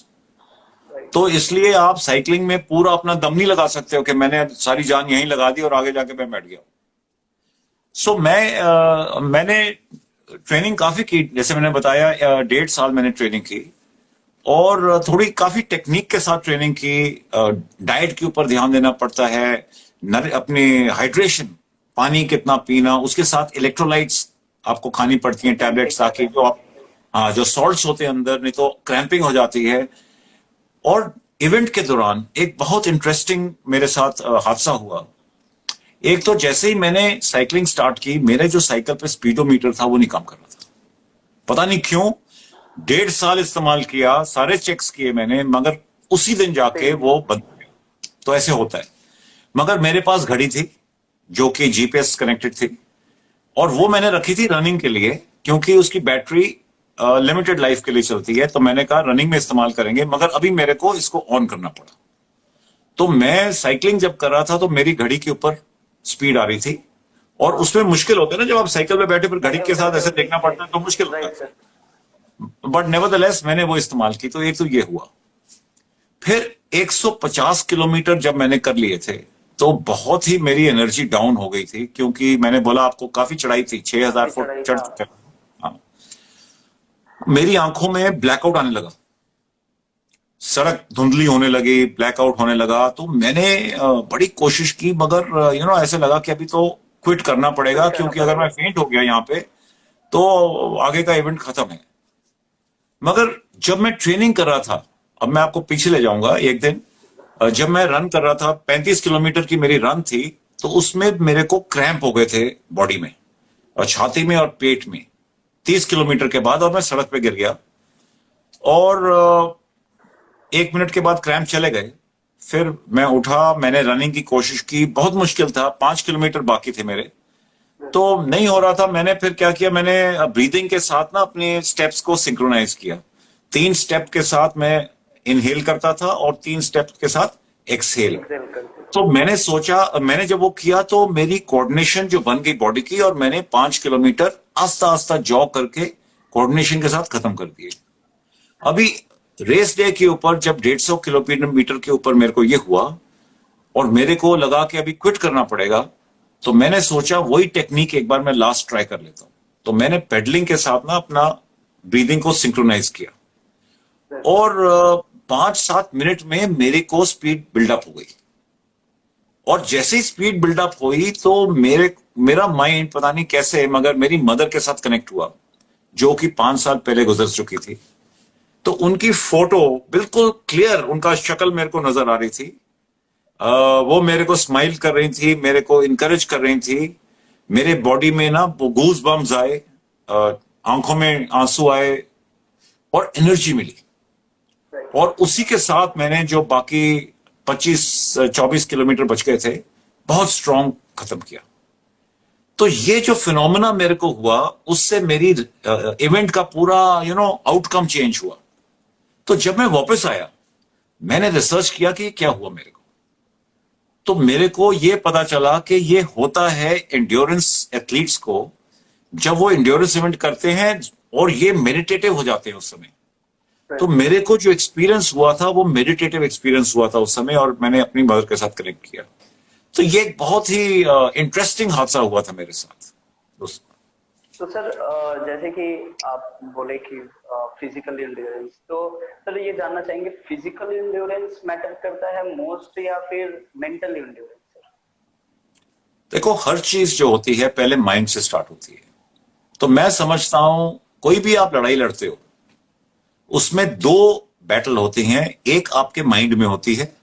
तो इसलिए आप साइकिलिंग में पूरा अपना दम नहीं लगा सकते हो कि मैंने सारी जान यहीं लगा दी और आगे जाके मैं बैठ गया। सो मैंने ट्रेनिंग काफी की, जैसे मैंने बताया 1.5 साल मैंने ट्रेनिंग की और थोड़ी काफी टेक्निक के साथ ट्रेनिंग की। डाइट के ऊपर ध्यान देना पड़ता है, अपने हाइड्रेशन, पानी कितना पीना, उसके साथ इलेक्ट्रोलाइट्स आपको खानी पड़ती हैं, टैबलेट्स, ताकि जो आप जो सॉल्ट्स होते हैं अंदर, नहीं तो क्रैम्पिंग हो जाती है। और इवेंट के दौरान एक बहुत इंटरेस्टिंग मेरे साथ हादसा हुआ। एक तो जैसे ही मैंने साइकिलिंग स्टार्ट की, मेरे जो साइकिल पे स्पीडोमीटर था वो नहीं काम कर रहा था, पता नहीं क्यों। 1.5 साल इस्तेमाल किया, सारे चेक्स किए मैंने, मगर उसी दिन जाके वो बंद हो गया। तो ऐसे होता है। मगर मेरे पास घड़ी थी जो कि जीपीएस कनेक्टेड थी, और वो मैंने रखी थी रनिंग के लिए, क्योंकि उसकी बैटरी लिमिटेड लाइफ के लिए चलती है। तो मैंने कहा रनिंग में इस्तेमाल करेंगे, मगर अभी मेरे को इसको ऑन करना पड़ा। तो मैं साइकिलिंग जब कर रहा था तो मेरी घड़ी के ऊपर स्पीड आ रही थी, और उसमें मुश्किल होता है ना, जब आप साइकिल पे बैठे फिर घड़ी के साथ ऐसे देखना पड़ता है तो मुश्किल होता है। बट नेवरदलेस मैंने वो इस्तेमाल की। तो एक तो ये हुआ। फिर 150 किलोमीटर जब मैंने कर लिए थे तो बहुत ही मेरी एनर्जी डाउन हो गई थी, क्योंकि मैंने बोला आपको काफी चढ़ाई थी, 6000 फुट चढ़ चुके। हाँ, मेरी आंखों में ब्लैकआउट आने लगा, सड़क धुंधली होने लगी, ब्लैकआउट होने लगा। तो मैंने बड़ी कोशिश की, मगर ऐसे लगा कि अभी तो क्विट करना पड़ेगा, क्योंकि अगर मैं फेंट हो गया यहाँ पे तो आगे का इवेंट खत्म है। मगर जब मैं ट्रेनिंग कर रहा था, अब मैं आपको पीछे ले जाऊंगा, एक दिन जब मैं रन कर रहा था, 35 किलोमीटर की मेरी रन थी, तो उसमें मेरे को क्रैम्प हो गए थे बॉडी में और छाती में और पेट में 30 किलोमीटर के बाद, और मैं सड़क पे गिर गया। और 1 मिनट के बाद क्रैम्प चले गए। फिर मैं उठा, मैंने रनिंग की कोशिश की, बहुत मुश्किल था, 5 किलोमीटर बाकी थे मेरे, तो नहीं हो रहा था। मैंने फिर क्या किया, मैंने ब्रीदिंग के साथ ना अपने स्टेप्स को सिंक्रोनाइज किया। 3 स्टेप के साथ मैं इनहेल करता था और 3 स्टेप के साथ एक्सहेल। तो मैंने सोचा, मैंने जब वो किया तो मेरी कोऑर्डिनेशन जो बन गई बॉडी की, और मैंने 5 किलोमीटर आस्ता आस्ता जॉग करके कोऑर्डिनेशन के साथ खत्म कर दिए। अभी रेस डे के ऊपर जब 150 किलोमीटर के ऊपर मेरे को ये हुआ और मेरे को लगा कि अभी क्विट करना पड़ेगा, तो मैंने सोचा वही टेक्निक एक बार मैं लास्ट ट्राई कर लेता हूं। तो मैंने पेडलिंग के साथ ना अपना ब्रीदिंग को सिंक्रोनाइज किया, और 5-7 मिनट में मेरे को स्पीड बिल्डअप हो गई। और जैसे ही स्पीड बिल्डअप हुई तो मेरा माइंड पता नहीं कैसे, मगर मेरी मदर के साथ कनेक्ट हुआ, जो कि 5 साल पहले गुजर चुकी थी। तो उनकी फोटो बिल्कुल क्लियर, उनका शक्ल मेरे को नजर आ रही थी। वो मेरे को स्माइल कर रही थी, मेरे को इनकरेज कर रही थी। मेरे बॉडी में ना वो गूज बम्स आए, आंखों में आंसू आए और एनर्जी मिली। और उसी के साथ मैंने जो बाकी 25-24 किलोमीटर बच गए थे, बहुत स्ट्रांग खत्म किया। तो ये जो फिनोमेना मेरे को हुआ, उससे मेरी इवेंट का पूरा आउटकम चेंज हुआ। तो जब मैं वापस आया, मैंने रिसर्च किया कि क्या हुआ मेरे को। तो मेरे को ये पता चला कि ये होता है एंड्योरेंस एथलीट्स को, जब वो एंड्योरेंस इवेंट करते हैं और ये मेडिटेटिव हो जाते हैं उस समय। तो मेरे को जो एक्सपीरियंस हुआ था वो मेडिटेटिव एक्सपीरियंस हुआ था उस समय, और मैंने अपनी मदर के साथ कनेक्ट किया। तो ये एक बहुत ही इंटरेस्टिंग हादसा हुआ था मेरे साथ दोस्तों। तो सर, जैसे कि आप बोले कि फिजिकल एंड्योरेंस, तो सर ये जानना चाहेंगे फिजिकल एंड्योरेंस मैटर करता है मोस्ट या फिर मेंटल एंड्योरेंस? देखो, हर चीज जो होती है पहले माइंड से स्टार्ट होती है। तो मैं समझता हूं कोई भी आप लड़ाई लड़ते हो, उसमें 2 बैटल होती हैं, एक आपके माइंड में होती है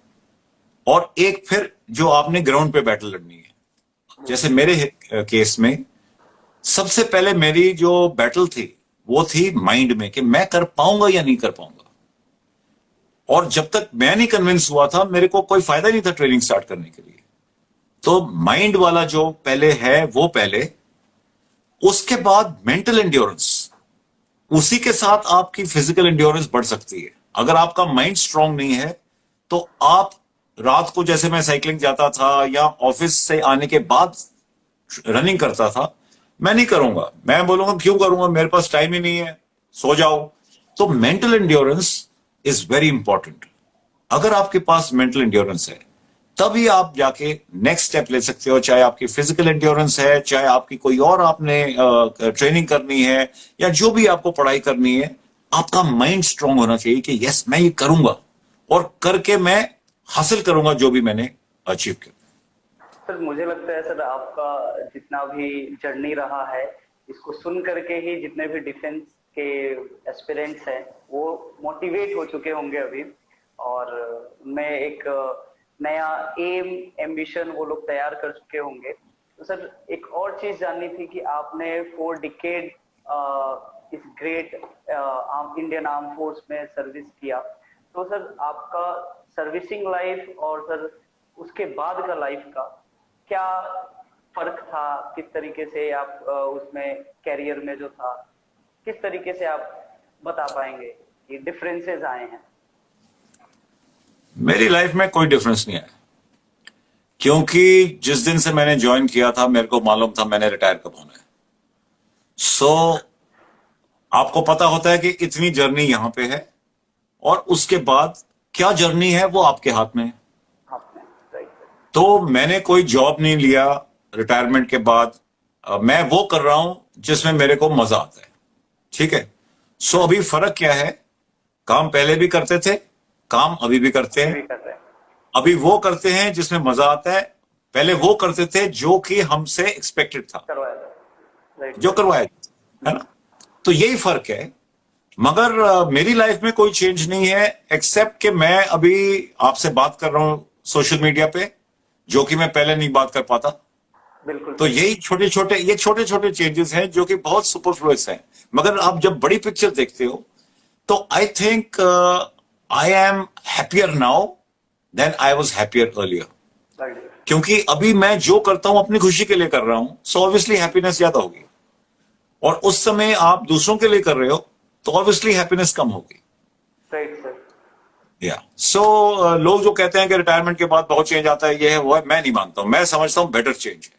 और एक फिर जो आपने ग्राउंड पे बैटल लड़नी है। जैसे मेरे केस में सबसे पहले मेरी जो बैटल थी वो थी माइंड में, कि मैं कर पाऊंगा या नहीं कर पाऊंगा। और जब तक मैं नहीं कन्विंस हुआ था, मेरे को कोई फायदा नहीं था ट्रेनिंग स्टार्ट करने के लिए। तो माइंड वाला जो पहले है वो पहले, उसके बाद मेंटल एंड्योरेंस, उसी के साथ आपकी फिजिकल एंड्योरेंस बढ़ सकती है। अगर आपका माइंड स्ट्रांग नहीं है तो आप रात को, जैसे मैं साइकिलिंग जाता था या ऑफिस से आने के बाद रनिंग करता था, मैं नहीं करूंगा। मैं बोलूंगा क्यों करूंगा, मेरे पास टाइम ही नहीं है, सो जाओ। तो mental endurance is very important. अगर आपके पास मेंटल एंड्योरेंस है तभी आप जाके नेक्स्ट स्टेप ले सकते हो, चाहे आपकी फिजिकल एंड्योरेंस है, चाहे आपकी कोई और आपने ट्रेनिंग करनी है, या जो भी आपको पढ़ाई करनी है। आपका माइंड स्ट्रांग होना चाहिए कि यस मैं ये करूंगा और करके मैं हासिल करूंगा जो भी मैंने अचीव किया। सर मुझे लगता है सर आपका जितना भी जर्नी रहा है, इसको सुन करके ही जितने भी डिफेंस के एस्पिरेंट्स हैं वो मोटिवेट हो चुके होंगे अभी, और मैं एक नया एम एम्बिशन वो लोग तैयार कर चुके होंगे। तो सर एक और चीज जाननी थी कि आपने 4 डिकेड इस ग्रेट इंडियन आर्म फोर्स में सर्विस किया, तो सर आपका सर्विसिंग लाइफ और सर उसके बाद का लाइफ का क्या फर्क था, किस तरीके से आप उसमें कैरियर में जो था, किस तरीके से आप बता पाएंगे कि डिफरेंसेस आए हैं? मेरी लाइफ में कोई डिफरेंस नहीं आया, क्योंकि जिस दिन से मैंने ज्वाइन किया था मेरे को मालूम था मैंने रिटायर कब होना है। सो आपको पता होता है कि इतनी जर्नी यहां पे है और उसके बाद क्या जर्नी है वो आपके हाथ में है। तो मैंने कोई जॉब नहीं लिया रिटायरमेंट के बाद। मैं वो कर रहा हूं जिसमें मेरे को मजा आता है। ठीक है। सो अभी फर्क क्या है, काम पहले भी करते थे, काम अभी भी करते हैं। अभी वो करते हैं जिसमें मजा आता है, पहले वो करते थे जो कि हमसे एक्सपेक्टेड था, जो करवाया है ना। तो यही फर्क है। मगर मेरी लाइफ में कोई चेंज नहीं है, एक्सेप्ट कि मैं अभी आपसे बात कर रहा हूं सोशल मीडिया पे, जो कि मैं पहले नहीं बात कर पाता। बिल्कुल। तो यही छोटे छोटे चेंजेस हैं जो कि बहुत सुपरफ्लुअस हैं। मगर आप जब बड़ी पिक्चर देखते हो तो I think I am happier now than I was happier earlier. क्योंकि अभी मैं जो करता हूं अपनी खुशी के लिए कर रहा हूं, सो ऑब्वियसली हैप्पीनेस ज्यादा होगी। और उस समय आप दूसरों के लिए कर रहे हो तो ऑब्वियसली हैप्पीनेस कम होगी। या सो लोग जो कहते हैं कि रिटायरमेंट के बाद बहुत चेंज आता है, ये है वो है, मैं नहीं मानता हूं। मैं समझता हूं बेटर चेंज है।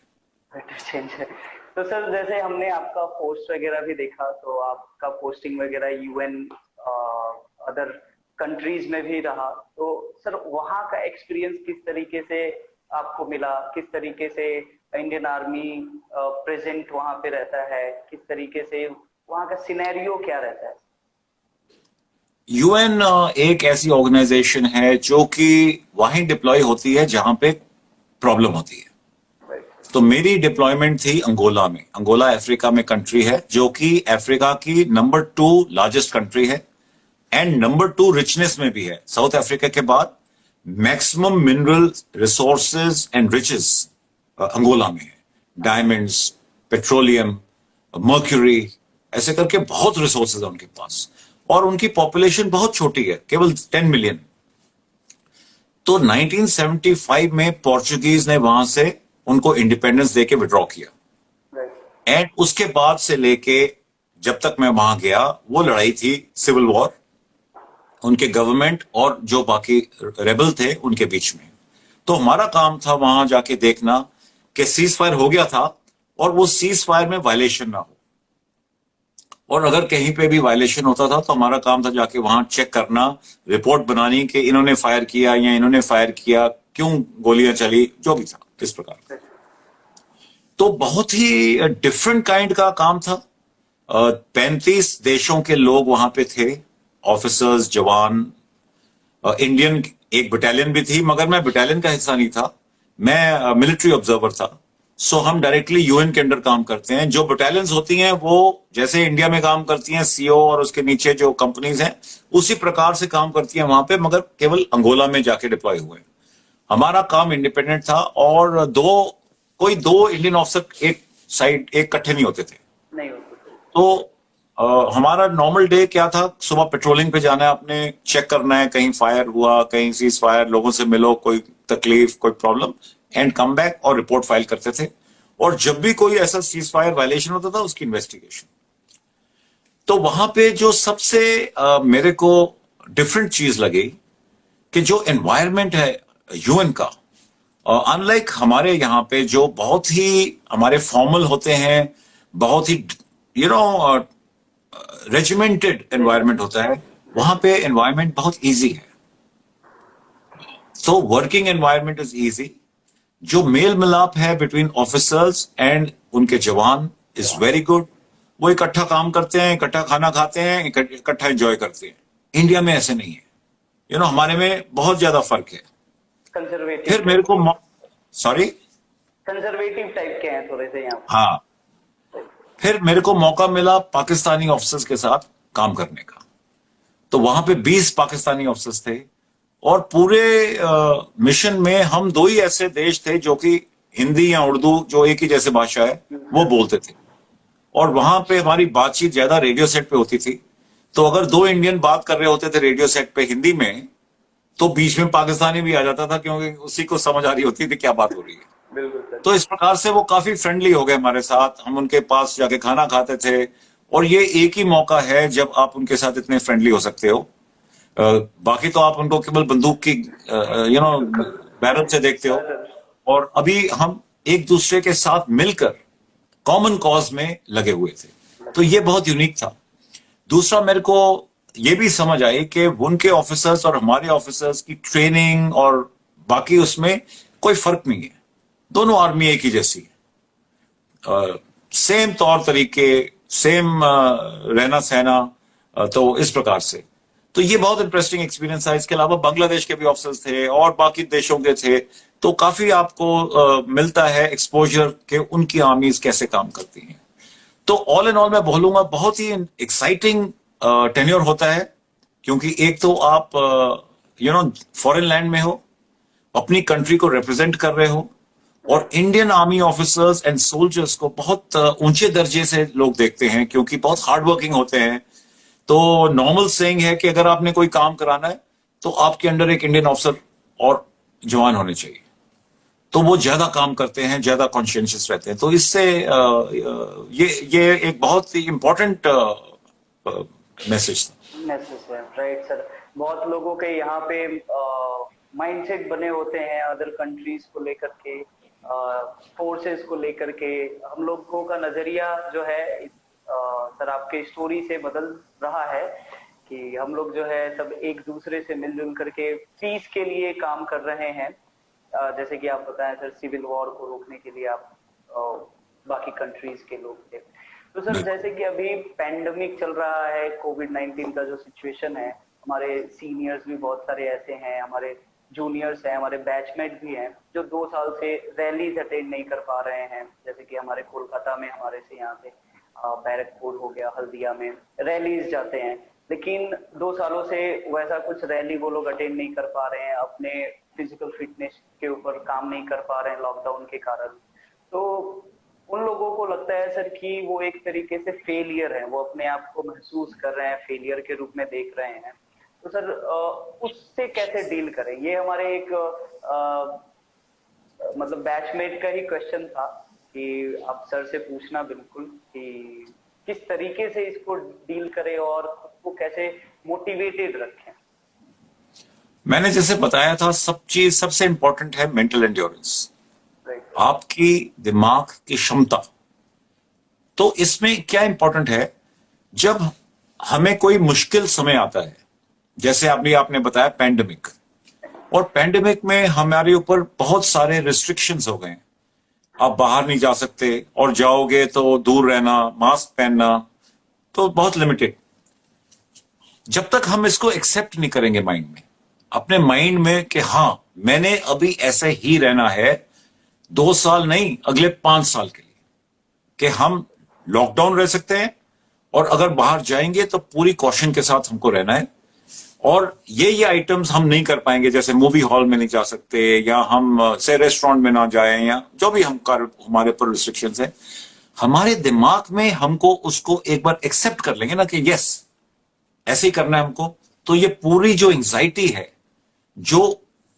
तो सर जैसे हमने आपका पोस्ट वगैरह भी देखा, तो आपका पोस्टिंग वगैरह यूएन अदर कंट्रीज में भी रहा, तो सर वहाँ का एक्सपीरियंस किस तरीके से आपको मिला, किस तरीके से इंडियन आर्मी प्रेजेंट वहाँ पे रहता है, किस तरीके से वहाँ का सिनेरियो क्या रहता है? यूएन एक ऐसी ऑर्गेनाइजेशन है जो कि वहीं डिप्लॉय होती है जहां पे प्रॉब्लम होती है। तो मेरी डिप्लॉयमेंट थी अंगोला में। अंगोला अफ्रीका में कंट्री है जो कि अफ्रीका की नंबर 2 लार्जेस्ट कंट्री है एंड नंबर 2 रिचनेस में भी है। साउथ अफ्रीका के बाद maximum mineral resources and riches Angola में है। डायमंड्स, पेट्रोलियम, मर्क्यूरी, ऐसे करके बहुत रिसोर्सेज है उनके पास। और उनकी पॉपुलेशन बहुत छोटी है, केवल 10 मिलियन। तो 1975 में पोर्चुगीज ने वहां से उनको इंडिपेंडेंस देके विड्रॉ किया एंड उसके बाद से लेके जब तक मैं वहां गया वो लड़ाई थी, सिविल वॉर, उनके गवर्नमेंट और जो बाकी रेबल थे उनके बीच में। तो हमारा काम था वहां जाके देखना कि सीज फायर हो गया था और वो सीज फायर में वायलेशन ना हो, और अगर कहीं पे भी वायलेशन होता था तो हमारा काम था जाके वहां चेक करना, रिपोर्ट बनानी कि इन्होंने फायर किया या इन्होंने फायर किया, क्यों गोलियां चली, जो भी था इस प्रकार का। तो बहुत ही डिफरेंट काइंड का काम था। 35 देशों के लोग वहां पे थे, ऑफिसर्स, जवान। इंडियन एक बटालियन भी थी, मगर मैं बटालियन का हिस्सा नहीं था, मैं मिलिट्री ऑब्जर्वर था। सो हम डायरेक्टली यूएन के अंडर काम करते हैं। जो बटालियंस होती हैं वो जैसे इंडिया में काम करती हैं, सीओ और उसके नीचे जो कंपनीज हैं उसी प्रकार से काम करती हैं वहां पे, मगर केवल अंगोला में जाके डिप्लॉय हुए। हमारा काम इंडिपेंडेंट था और कोई दो इंडियन ऑफिसर एक साइड एक इकट्ठे नहीं होते थे। तो हमारा नॉर्मल डे क्या था, सुबह पेट्रोलिंग पे जाना है, आपने चेक करना है कहीं फायर हुआ, कहीं सीज फायर, लोगों से मिलो, कोई तकलीफ, कोई प्रॉब्लम, एंड कम बैक और रिपोर्ट फाइल करते थे। और जब भी कोई ऐसा सीज फायर वायलेशन होता था उसकी इन्वेस्टिगेशन। तो वहां पे जो सबसे मेरे को डिफरेंट चीज लगी कि जो एनवायरमेंट है यूएन का, अनलाइक हमारे यहाँ पे जो बहुत ही हमारे फॉर्मल होते हैं, बहुत ही रेजिमेंटेड एनवायरनमेंट होता है, वहां पे एनवायरनमेंट बहुत इजी है। तो वर्किंग एनवायरनमेंट इज इजी। जो मेल मिलाप है बिटवीन ऑफिसर्स एंड उनके जवान इज वेरी गुड। वो इकट्ठा काम करते हैं, इकट्ठा खाना खाते हैं, इकट्ठा एंजॉय करते हैं। इंडिया में ऐसे नहीं है, हमारे में बहुत ज्यादा फर्क है। कंजर्वेटिव, फिर मेरे को सॉरी कंजर्वेटिव टाइप के हैं थोड़े से यहाँ। हाँ, फिर मेरे को मौका मिला पाकिस्तानी ऑफिसर्स के साथ काम करने का। तो वहां पे 20 पाकिस्तानी ऑफिसर्स थे और पूरे मिशन में हम 2 ही ऐसे देश थे जो कि हिंदी या उर्दू, जो एक ही जैसे भाषा है, वो बोलते थे। और वहां पे हमारी बातचीत ज्यादा रेडियो सेट पे होती थी। तो अगर 2 इंडियन बात कर रहे होते थे रेडियो सेट पे हिंदी में, तो बीच में पाकिस्तानी भी आ जाता था, क्योंकि उसी को समझ आ रही होती थी क्या बात हो रही है। बिल्कुल सर। तो इस प्रकार से वो काफी फ्रेंडली हो गए हमारे साथ। हम उनके पास जाके खाना खाते थे, और ये एक ही मौका है जब आप उनके साथ इतने फ्रेंडली हो सकते हो। बाकी तो आप उनको केवल बंदूक की बैरल से देखते हो। और अभी हम एक दूसरे के साथ मिलकर कॉमन कॉज में लगे हुए थे, तो ये बहुत यूनिक था। दूसरा, मेरे को ये भी समझ आई कि उनके ऑफिसर्स और हमारे ऑफिसर्स की ट्रेनिंग और बाकी उसमें कोई फर्क नहीं है। दोनों आर्मी एक ही जैसी है, सेम तौर तरीके, सेम रहना सहना। तो इस प्रकार से तो ये बहुत इंटरेस्टिंग एक्सपीरियंस था। इसके अलावा बांग्लादेश के भी ऑफिसर्स थे और बाकी देशों के थे, तो काफी आपको मिलता है एक्सपोजर के उनकी आर्मीज कैसे काम करती हैं। तो ऑल इन ऑल मैं बोलूंगा बहुत ही एक्साइटिंग टेन्योर होता है, क्योंकि एक तो आप फॉरेन लैंड में हो, अपनी कंट्री को रिप्रेजेंट कर रहे हो, और Indian army officers and soldiers को बहुत ऊंचे दर्जे से लोग देखते हैं, क्योंकि बहुत हार्ड वर्किंग होते हैं। तो नॉर्मल सेइंग है कि अगर आपने कोई काम कराना है तो आपके अंडर एक इंडियन ऑफिसर और जवान होने चाहिए। तो वो ज्यादा काम करते हैं, ज्यादा कॉन्शियस रहते हैं। तो इससे ये एक बहुत ही इंपॉर्टेंट मैसेज था। मैसेज है, राइट सर। बहुत लोगों के यहाँ पे माइंडसेट बने होते हैं अदर कंट्रीज को लेकर के, फोर्सेस को लेकर के। हम लोगों का नजरिया जो है सर आपके स्टोरी से बदल रहा है कि हम लोग जो है सब एक दूसरे से मिलजुल करके पीस के लिए काम कर रहे हैं। जैसे कि आप बताएं सर, सिविल वॉर को रोकने के लिए आप बाकी कंट्रीज के लोग थे। तो सर जैसे कि अभी पैंडेमिक चल रहा है, कोविड-19 का जो सिचुएशन है, हमारे सीनियर्स भी बहुत सारे ऐसे हैं, हमारे जूनियर्स हैं, हमारे बैचमेट भी हैं जो 2 साल से रैलीज अटेंड नहीं कर पा रहे हैं। जैसे कि हमारे कोलकाता में हमारे से यहाँ पे बैरकपुर हो गया, हल्दिया में रैलीज जाते हैं, लेकिन 2 सालों से वैसा कुछ रैली वो लोग अटेंड नहीं कर पा रहे हैं, अपने फिजिकल फिटनेस के ऊपर काम नहीं कर पा रहे हैं लॉकडाउन के कारण। तो उन लोगों को लगता है सर कि वो एक तरीके से फेलियर है, वो अपने आप को महसूस कर रहे हैं, फेलियर के रूप में देख रहे हैं। तो सर उससे कैसे डील करें? ये हमारे एक मतलब बैचमेट का ही क्वेश्चन था कि आप सर से पूछना बिल्कुल कि किस तरीके से इसको डील करें और खुद को कैसे मोटिवेटेड रखें। मैंने जैसे बताया था, सबसे इंपॉर्टेंट है मेंटल एंड्योरेंस, आपकी दिमाग की क्षमता। तो इसमें क्या इंपॉर्टेंट है, जब हमें कोई मुश्किल समय आता है, जैसे अभी आपने बताया पैंडेमिक, और पैंडेमिक में हमारे ऊपर बहुत सारे रिस्ट्रिक्शंस हो गए। आप बाहर नहीं जा सकते, और जाओगे तो दूर रहना, मास्क पहनना, तो बहुत लिमिटेड। जब तक हम इसको एक्सेप्ट नहीं करेंगे माइंड में, अपने माइंड में कि हाँ मैंने अभी ऐसे ही रहना है 2 साल नहीं, अगले 5 साल के लिए, कि हम लॉकडाउन रह सकते हैं, और अगर बाहर जाएंगे तो पूरी कॉशन के साथ हमको रहना है। और ये आइटम्स हम नहीं कर पाएंगे, जैसे मूवी हॉल में नहीं जा सकते, या हम से रेस्टोरेंट में ना जाएं, या जो भी हमारे ऊपर रिस्ट्रिक्शंस है, हमारे दिमाग में हमको उसको एक बार एक्सेप्ट कर लेंगे ना कि यस ऐसे ही करना है हमको, तो ये पूरी जो एंजाइटी है, जो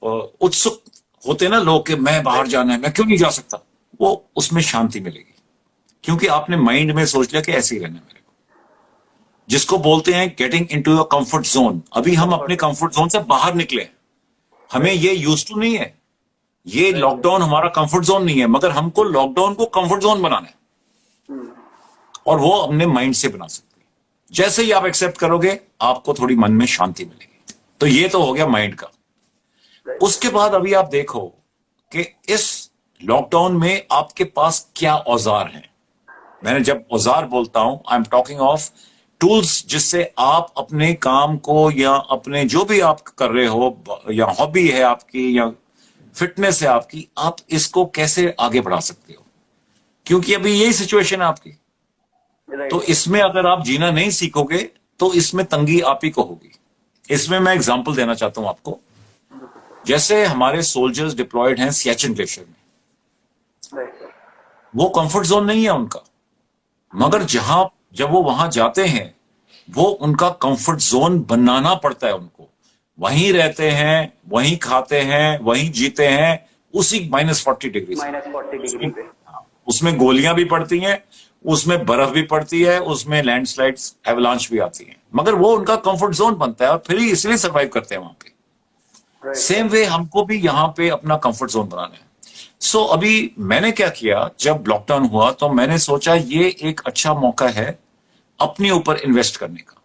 उत्सुक होते ना लोग कि मैं बाहर जाना है, मैं क्यों नहीं जा सकता, वो उसमें शांति मिलेगी, क्योंकि आपने माइंड में सोच लिया कि ऐसे ही रहना है मेरे को। जिसको बोलते हैं getting into a comfort zone. अभी हम अपने कंफर्ट जोन से बाहर निकले, हमें ये यूज टू नहीं है, ये लॉकडाउन हमारा कंफर्ट जोन नहीं है, मगर हमको लॉकडाउन को कंफर्ट जोन बनाना है, और वो अपने माइंड से बना सकते हैं। जैसे ही आप एक्सेप्ट करोगे आपको थोड़ी मन में शांति मिलेगी। तो ये तो हो गया माइंड का। उसके बाद अभी आप देखो कि इस लॉकडाउन में आपके पास क्या औजार हैं। मैंने जब औजार बोलता हूं, I am talking of tools, जिससे आप अपने काम को या अपने जो भी आप कर रहे हो, या हॉबी है आपकी या फिटनेस है आपकी, आप इसको कैसे आगे बढ़ा सकते हो, क्योंकि अभी यही सिचुएशन है आपकी। तो इसमें अगर आप जीना नहीं सीखोगे तो इसमें तंगी आप ही को होगी। इसमें मैं एग्जांपल देना चाहता हूं आपको। जैसे हमारे सोल्जर्स डिप्लॉयड हैं सियाचिन ग्लेशियर में, वो कंफर्ट जोन नहीं है उनका, मगर जब वो वहां जाते हैं, वो उनका कंफर्ट जोन बनाना पड़ता है उनको। वहीं रहते हैं, वहीं खाते हैं, वहीं जीते हैं, उसी -40 डिग्री -40 डिग्री पे। उसमें गोलियां भी पड़ती हैं, उसमें बर्फ भी पड़ती है, उसमें लैंडस्लाइड्स एवलांच भी आती हैं, मगर वो उनका कंफर्ट जोन बनता है और फिर ही इसलिए सर्वाइव करते हैं वहां पे। सेम वे हमको भी यहां पे अपना कंफर्ट जोन बनाना है। सो अभी मैंने क्या किया, जब लॉकडाउन हुआ तो मैंने सोचा ये एक अच्छा मौका है अपने ऊपर इन्वेस्ट करने का।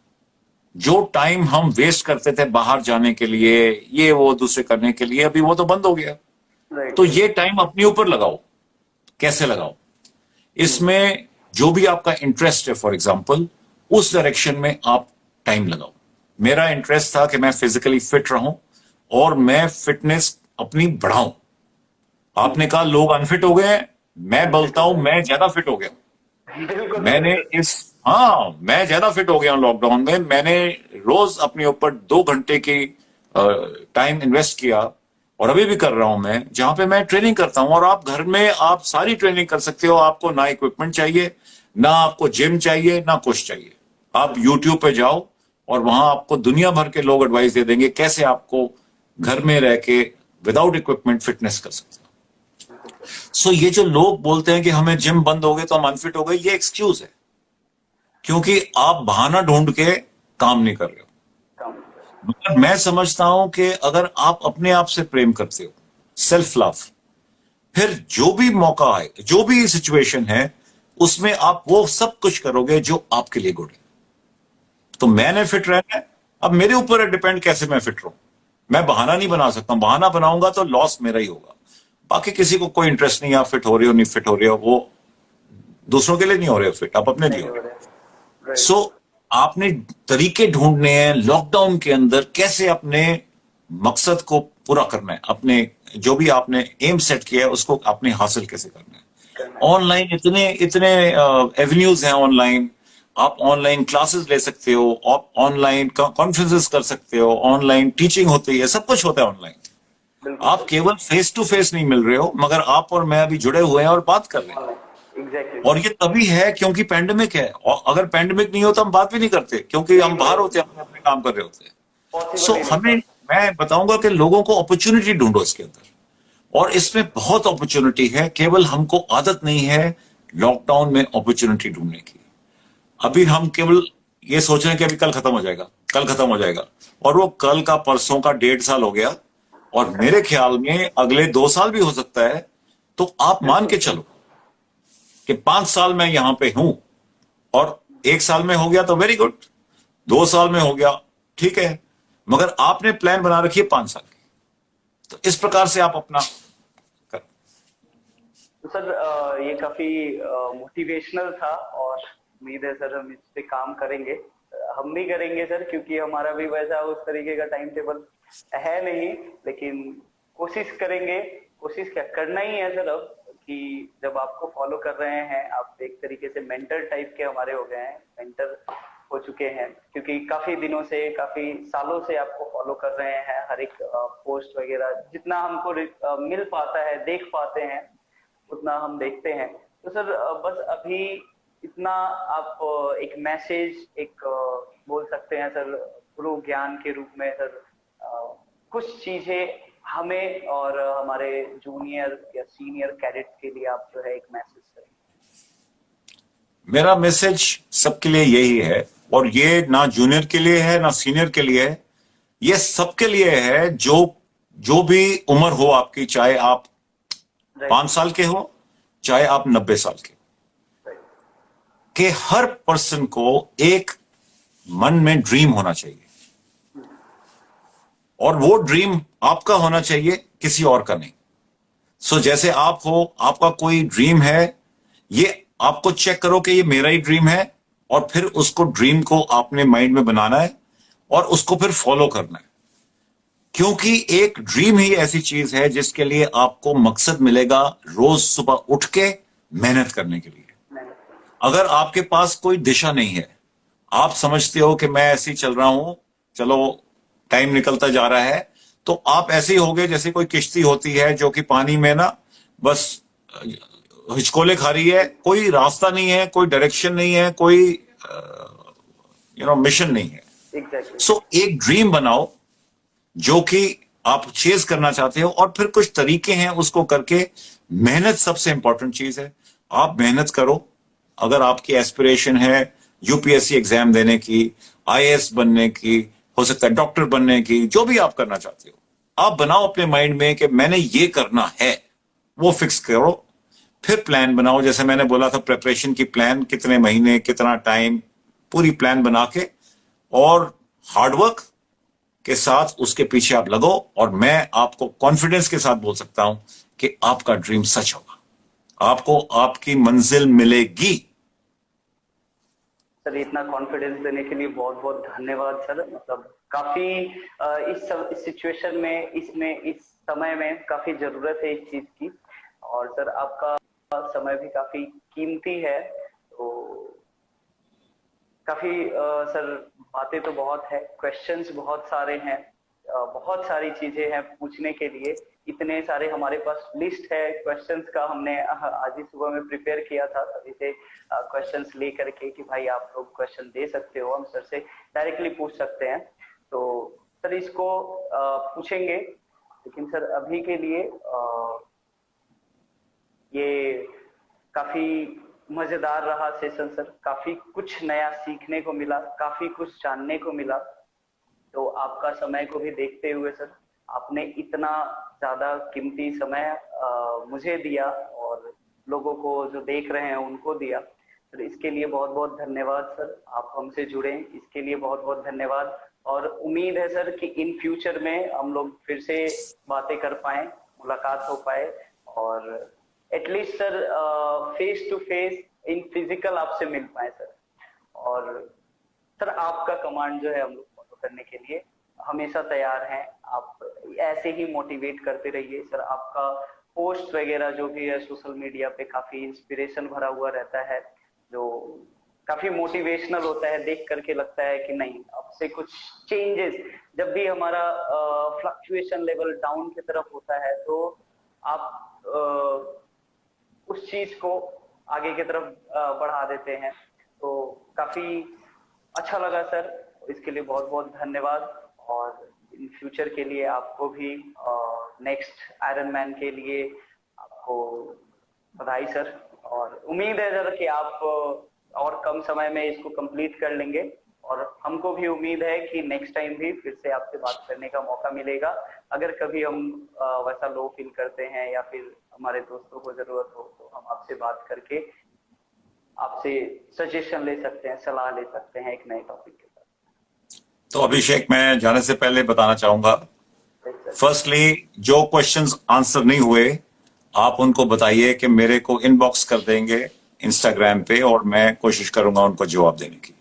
जो टाइम हम वेस्ट करते थे बाहर जाने के लिए, ये वो दूसरे करने के लिए, अभी वो तो बंद हो गया। तो ये टाइम अपने ऊपर लगाओ। कैसे लगाओ? इसमें जो भी आपका इंटरेस्ट है, फॉर एग्जाम्पल, उस डायरेक्शन में आप टाइम लगाओ। मेरा इंटरेस्ट था कि मैं फिजिकली फिट रहूं और मैं फिटनेस अपनी बढ़ाऊं। आपने कहा लोग अनफिट हो गए हैं, मैं बोलता हूं मैं ज्यादा फिट हो गया। मैं ज्यादा फिट हो गया हूं लॉकडाउन में। मैंने रोज अपने ऊपर 2 घंटे की टाइम इन्वेस्ट किया, और अभी भी कर रहा हूं मैं, जहां पे मैं ट्रेनिंग करता हूं। और आप घर में आप सारी ट्रेनिंग कर सकते हो। आपको ना इक्विपमेंट चाहिए, ना आपको जिम चाहिए, ना कुछ चाहिए। आप यूट्यूब पे जाओ और वहां आपको दुनिया भर के लोग एडवाइस दे देंगे कैसे आपको घर में रह के विदाउट इक्विपमेंट फिटनेस कर सकते हो। सो ये जो लोग बोलते हैं कि हमें जिम बंद हो गए तो हम अनफिट हो गए, ये एक्सक्यूज है, क्योंकि आप बहाना ढूंढ के काम नहीं कर रहे हो। मगर मैं समझता हूं कि अगर आप अपने आप से प्रेम करते हो, सेल्फ लव, फिर जो भी मौका आए, जो भी सिचुएशन है, उसमें आप वो सब कुछ करोगे जो आपके लिए गुड है। तो मैंने फिट रहना है, अब मेरे ऊपर है डिपेंड कैसे मैं फिट रहूं। मैं बहाना नहीं बना सकता हूं, बहाना बनाऊंगा तो लॉस मेरा ही होगा। बाकी किसी को कोई इंटरेस्ट नहीं, आप फिट हो रहे हो नहीं फिट हो रहे हो, वो दूसरों के लिए नहीं हो रहे हो फिट, आप अपने लिए हो रहे हो। सो आपने तरीके ढूंढने हैं लॉकडाउन के अंदर कैसे अपने मकसद को पूरा करना है, अपने जो भी आपने एम सेट किया है उसको आपने हासिल कैसे करना है। ऑनलाइन इतने इतने एवेन्यूज हैं ऑनलाइन। आप ऑनलाइन क्लासेस ले सकते हो, आप ऑनलाइन कॉन्फ्रेंसेस कर सकते हो, ऑनलाइन टीचिंग होती है, सब कुछ होता है ऑनलाइन। आप केवल फेस टू फेस नहीं मिल रहे हो, मगर आप और मैं अभी जुड़े हुए हैं और बात कर रहे हैं। और ये तभी है क्योंकि पैंडेमिक है, और अगर पैंडेमिक नहीं होता हम बात भी नहीं करते, क्योंकि हम बाहर होते, हम अपने काम कर रहे होते। सो मैं बताऊंगा कि लोगों को अपॉर्चुनिटी ढूंढो इसके अंदर, और इसमें बहुत अपॉर्चुनिटी है, केवल हमको आदत नहीं है लॉकडाउन में अपॉर्चुनिटी ढूंढने की। अभी हम केवल ये सोच रहे हैं कि अभी कल खत्म हो जाएगा, कल खत्म हो जाएगा, और वो कल का परसों का 1.5 साल हो गया, और मेरे ख्याल में अगले 2 साल भी हो सकता है। तो आप मान के चलो कि 5 साल में यहां पे हूं, और 1 साल में हो गया तो वेरी गुड, 2 साल में हो गया ठीक है, मगर आपने प्लान बना रखी है 5 साल की। तो इस प्रकार से आप अपना कर। तो सर ये काफी मोटिवेशनल था, और उम्मीद है सर हम इस पे काम करेंगे। हम भी करेंगे सर, क्योंकि हमारा भी वैसा उस तरीके का टाइम टेबल है नहीं, लेकिन कोशिश करेंगे। कोशिश क्या करना ही है सर अब, कि जब आपको फॉलो कर रहे हैं, आप एक तरीके से मेंटर टाइप के हमारे हो गए हैं, मेंटर हो चुके हैं, क्योंकि काफी दिनों से, काफी सालों से आपको फॉलो कर रहे हैं। हर एक पोस्ट वगैरह जितना हमको मिल पाता है, देख पाते हैं, उतना हम देखते हैं। तो सर बस अभी इतना आप एक मैसेज, एक बोल सकते हैं सर गुरु ज्ञान के रूप में सर, कुछ चीजें हमें और हमारे जूनियर या सीनियर कैडेट्स के लिए आप जो है एक मैसेज करें। मेरा मैसेज सबके लिए यही है, और ये ना जूनियर के लिए है ना सीनियर के लिए है, ये सबके लिए है। जो भी उम्र हो आपकी, चाहे आप 5 साल के हो, चाहे आप 90 साल के, कि हर पर्सन को एक मन में ड्रीम होना चाहिए, और वो ड्रीम आपका होना चाहिए, किसी और का नहीं। सो जैसे आप हो, आपका कोई ड्रीम है, ये आपको चेक करो कि ये मेरा ही ड्रीम है, और फिर उसको ड्रीम को आपने माइंड में बनाना है और उसको फिर फॉलो करना है। क्योंकि एक ड्रीम ही ऐसी चीज है जिसके लिए आपको मकसद मिलेगा रोज सुबह उठ के मेहनत करने के लिए। अगर आपके पास कोई दिशा नहीं है, आप समझते हो कि मैं ऐसे ही चल रहा हूं, चलो टाइम निकलता जा रहा है, तो आप ऐसे ही होगे जैसे कोई किश्ती होती है जो कि पानी में ना बस हिचकोले खा रही है, कोई रास्ता नहीं है, कोई डायरेक्शन नहीं है, कोई मिशन नहीं है। एग्जैक्टली। सो एक ड्रीम बनाओ जो कि आप चेज करना चाहते हो, और फिर कुछ तरीके हैं उसको करके। मेहनत सबसे इंपॉर्टेंट चीज है, आप मेहनत करो। अगर आपकी एस्पिरेशन है यूपीएससी एग्जाम देने की, आईएएस बनने की, हो सकता है डॉक्टर बनने की, जो भी आप करना चाहते हो, आप बनाओ अपने माइंड में कि मैंने ये करना है, वो फिक्स करो। फिर प्लान बनाओ, जैसे मैंने बोला था प्रिपरेशन की प्लान, कितने महीने, कितना टाइम, पूरी प्लान बना के और हार्डवर्क के साथ उसके पीछे आप लगो। और मैं आपको कॉन्फिडेंस के साथ बोल सकता हूं कि आपका ड्रीम सच होगा, आपको आपकी मंजिल मिलेगी। सर इतना कॉन्फिडेंस देने के लिए बहुत बहुत धन्यवाद सर। मतलब काफी इस सिचुएशन में, इस समय में काफी जरूरत है इस चीज की। और सर आपका समय भी काफी कीमती है, तो काफी सर बातें तो बहुत है, क्वेश्चंस बहुत सारे हैं, बहुत सारी चीजें हैं पूछने के लिए। इतने सारे हमारे पास लिस्ट है क्वेश्चंस का, हमने आज ही सुबह में प्रिपेयर किया था सभी से क्वेश्चंस ले करके कि भाई आप लोग क्वेश्चन दे सकते हो, हम सर से डायरेक्टली पूछ सकते हैं। तो सर इसको पूछेंगे, लेकिन सर अभी के लिए ये काफी मजेदार रहा सेशन सर, काफी कुछ नया सीखने को मिला, काफी कुछ जानने को मिला। तो आपका समय को भी देखते हुए सर, आपने इतना ज्यादा कीमती समय मुझे दिया और लोगों को जो देख रहे हैं उनको दिया सर, इसके लिए बहुत बहुत धन्यवाद सर। आप हमसे जुड़े इसके लिए बहुत बहुत धन्यवाद, और उम्मीद है सर कि इन फ्यूचर में हम लोग फिर से बातें कर पाए, मुलाकात हो पाए, और at least sir face to face in physical आपसे मिल पाए सर। और सर आपका कमांड जो है हम लोग फॉलो करने के लिए हमेशा तैयार हैं। आप ऐसे ही मोटिवेट करते रहिए सर। आपका पोस्ट वगैरह जो भी है सोशल मीडिया पे काफी इंस्पिरेशन भरा हुआ रहता है, जो काफी मोटिवेशनल होता है। देख करके लगता है कि नहीं, अब से कुछ चेंजेस, जब भी हमारा फ्लक्चुएशन लेवल डाउन की तरफ होता है, तो आप उस चीज को आगे की तरफ बढ़ा देते हैं। तो काफी अच्छा लगा सर, इसके लिए बहुत बहुत धन्यवाद। और इन फ्यूचर के लिए आपको भी नेक्स्ट आयरन मैन के लिए आपको बधाई सर। और उम्मीद है सर कि आप और कम समय में इसको कंप्लीट कर लेंगे, और हमको भी उम्मीद है कि नेक्स्ट टाइम भी फिर से आपसे बात करने का मौका मिलेगा। अगर कभी हम वैसा लो फील करते हैं या फिर हमारे दोस्तों को जरूरत हो, तो हम आपसे बात करके आपसे सजेशन ले सकते हैं, सलाह ले सकते हैं एक नए टॉपिक के साथ। तो अभिषेक, मैं जाने से पहले बताना चाहूंगा, फर्स्टली जो क्वेश्चंस आंसर नहीं हुए आप उनको बताइए कि मेरे को इनबॉक्स कर देंगे इंस्टाग्राम पे, और मैं कोशिश करूंगा उनको जवाब देने की।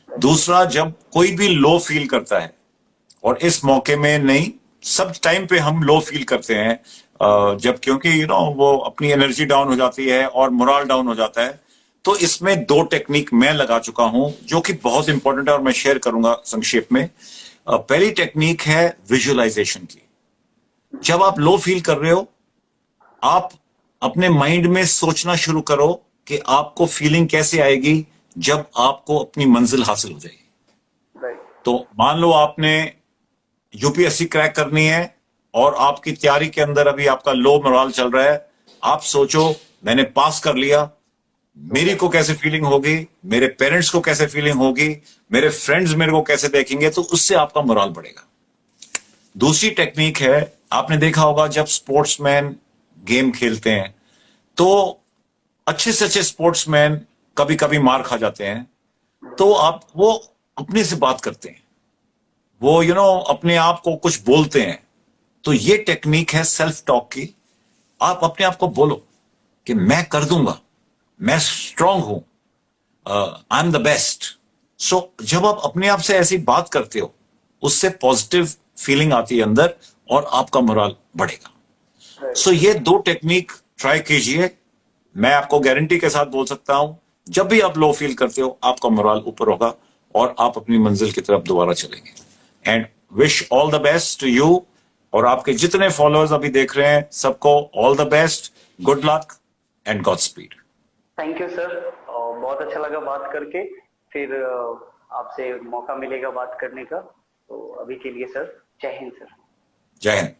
दूसरा, जब कोई भी लो फील करता है, और इस मौके में नहीं, सब टाइम पे हम लो फील करते हैं, जब क्योंकि वो अपनी एनर्जी डाउन हो जाती है और मोरल डाउन हो जाता है, तो इसमें दो टेक्निक मैं लगा चुका हूं जो कि बहुत इंपॉर्टेंट है और मैं शेयर करूंगा संक्षेप में। पहली टेक्निक है विजुअलाइजेशन की। जब आप लो फील कर रहे हो, आप अपने माइंड में सोचना शुरू करो कि आपको फीलिंग कैसे आएगी जब आपको अपनी मंजिल हासिल हो जाएगी। तो मान लो आपने यूपीएससी क्रैक करनी है और आपकी तैयारी के अंदर अभी आपका लो मोरल चल रहा है। आप सोचो मैंने पास कर लिया, मेरी को कैसे फीलिंग होगी, मेरे पेरेंट्स को कैसे फीलिंग होगी, मेरे फ्रेंड्स मेरे को कैसे देखेंगे, तो उससे आपका मोरल बढ़ेगा। दूसरी टेक्निक है, आपने देखा होगा जब स्पोर्ट्समैन गेम खेलते हैं तो अच्छे से अच्छे स्पोर्ट्समैन कभी कभी मार खा जाते हैं, तो आप वो अपने से बात करते हैं, वो अपने आप को कुछ बोलते हैं, तो ये टेक्निक है सेल्फ टॉक की। आप अपने आप को बोलो कि मैं कर दूंगा, मैं स्ट्रांग हूं, आई एम द बेस्ट। सो जब आप अपने आप से ऐसी बात करते हो, उससे पॉजिटिव फीलिंग आती है अंदर और आपका मोरल बढ़ेगा। सो ये दो टेक्निक ट्राई कीजिए। मैं आपको गारंटी के साथ बोल सकता हूं, जब भी आप लो फील करते हो, आपका मोरल ऊपर होगा और आप अपनी मंजिल की तरफ दोबारा चलेंगे। And wish all the best to you, और आपके जितने फॉलोअर्स अभी देख रहे हैं सबको all the best, good luck and godspeed. Thank you sir, बहुत अच्छा लगा बात करके। फिर आपसे मौका मिलेगा बात करने का। तो अभी के लिए सर, जय हिंद सर। जय हिंद।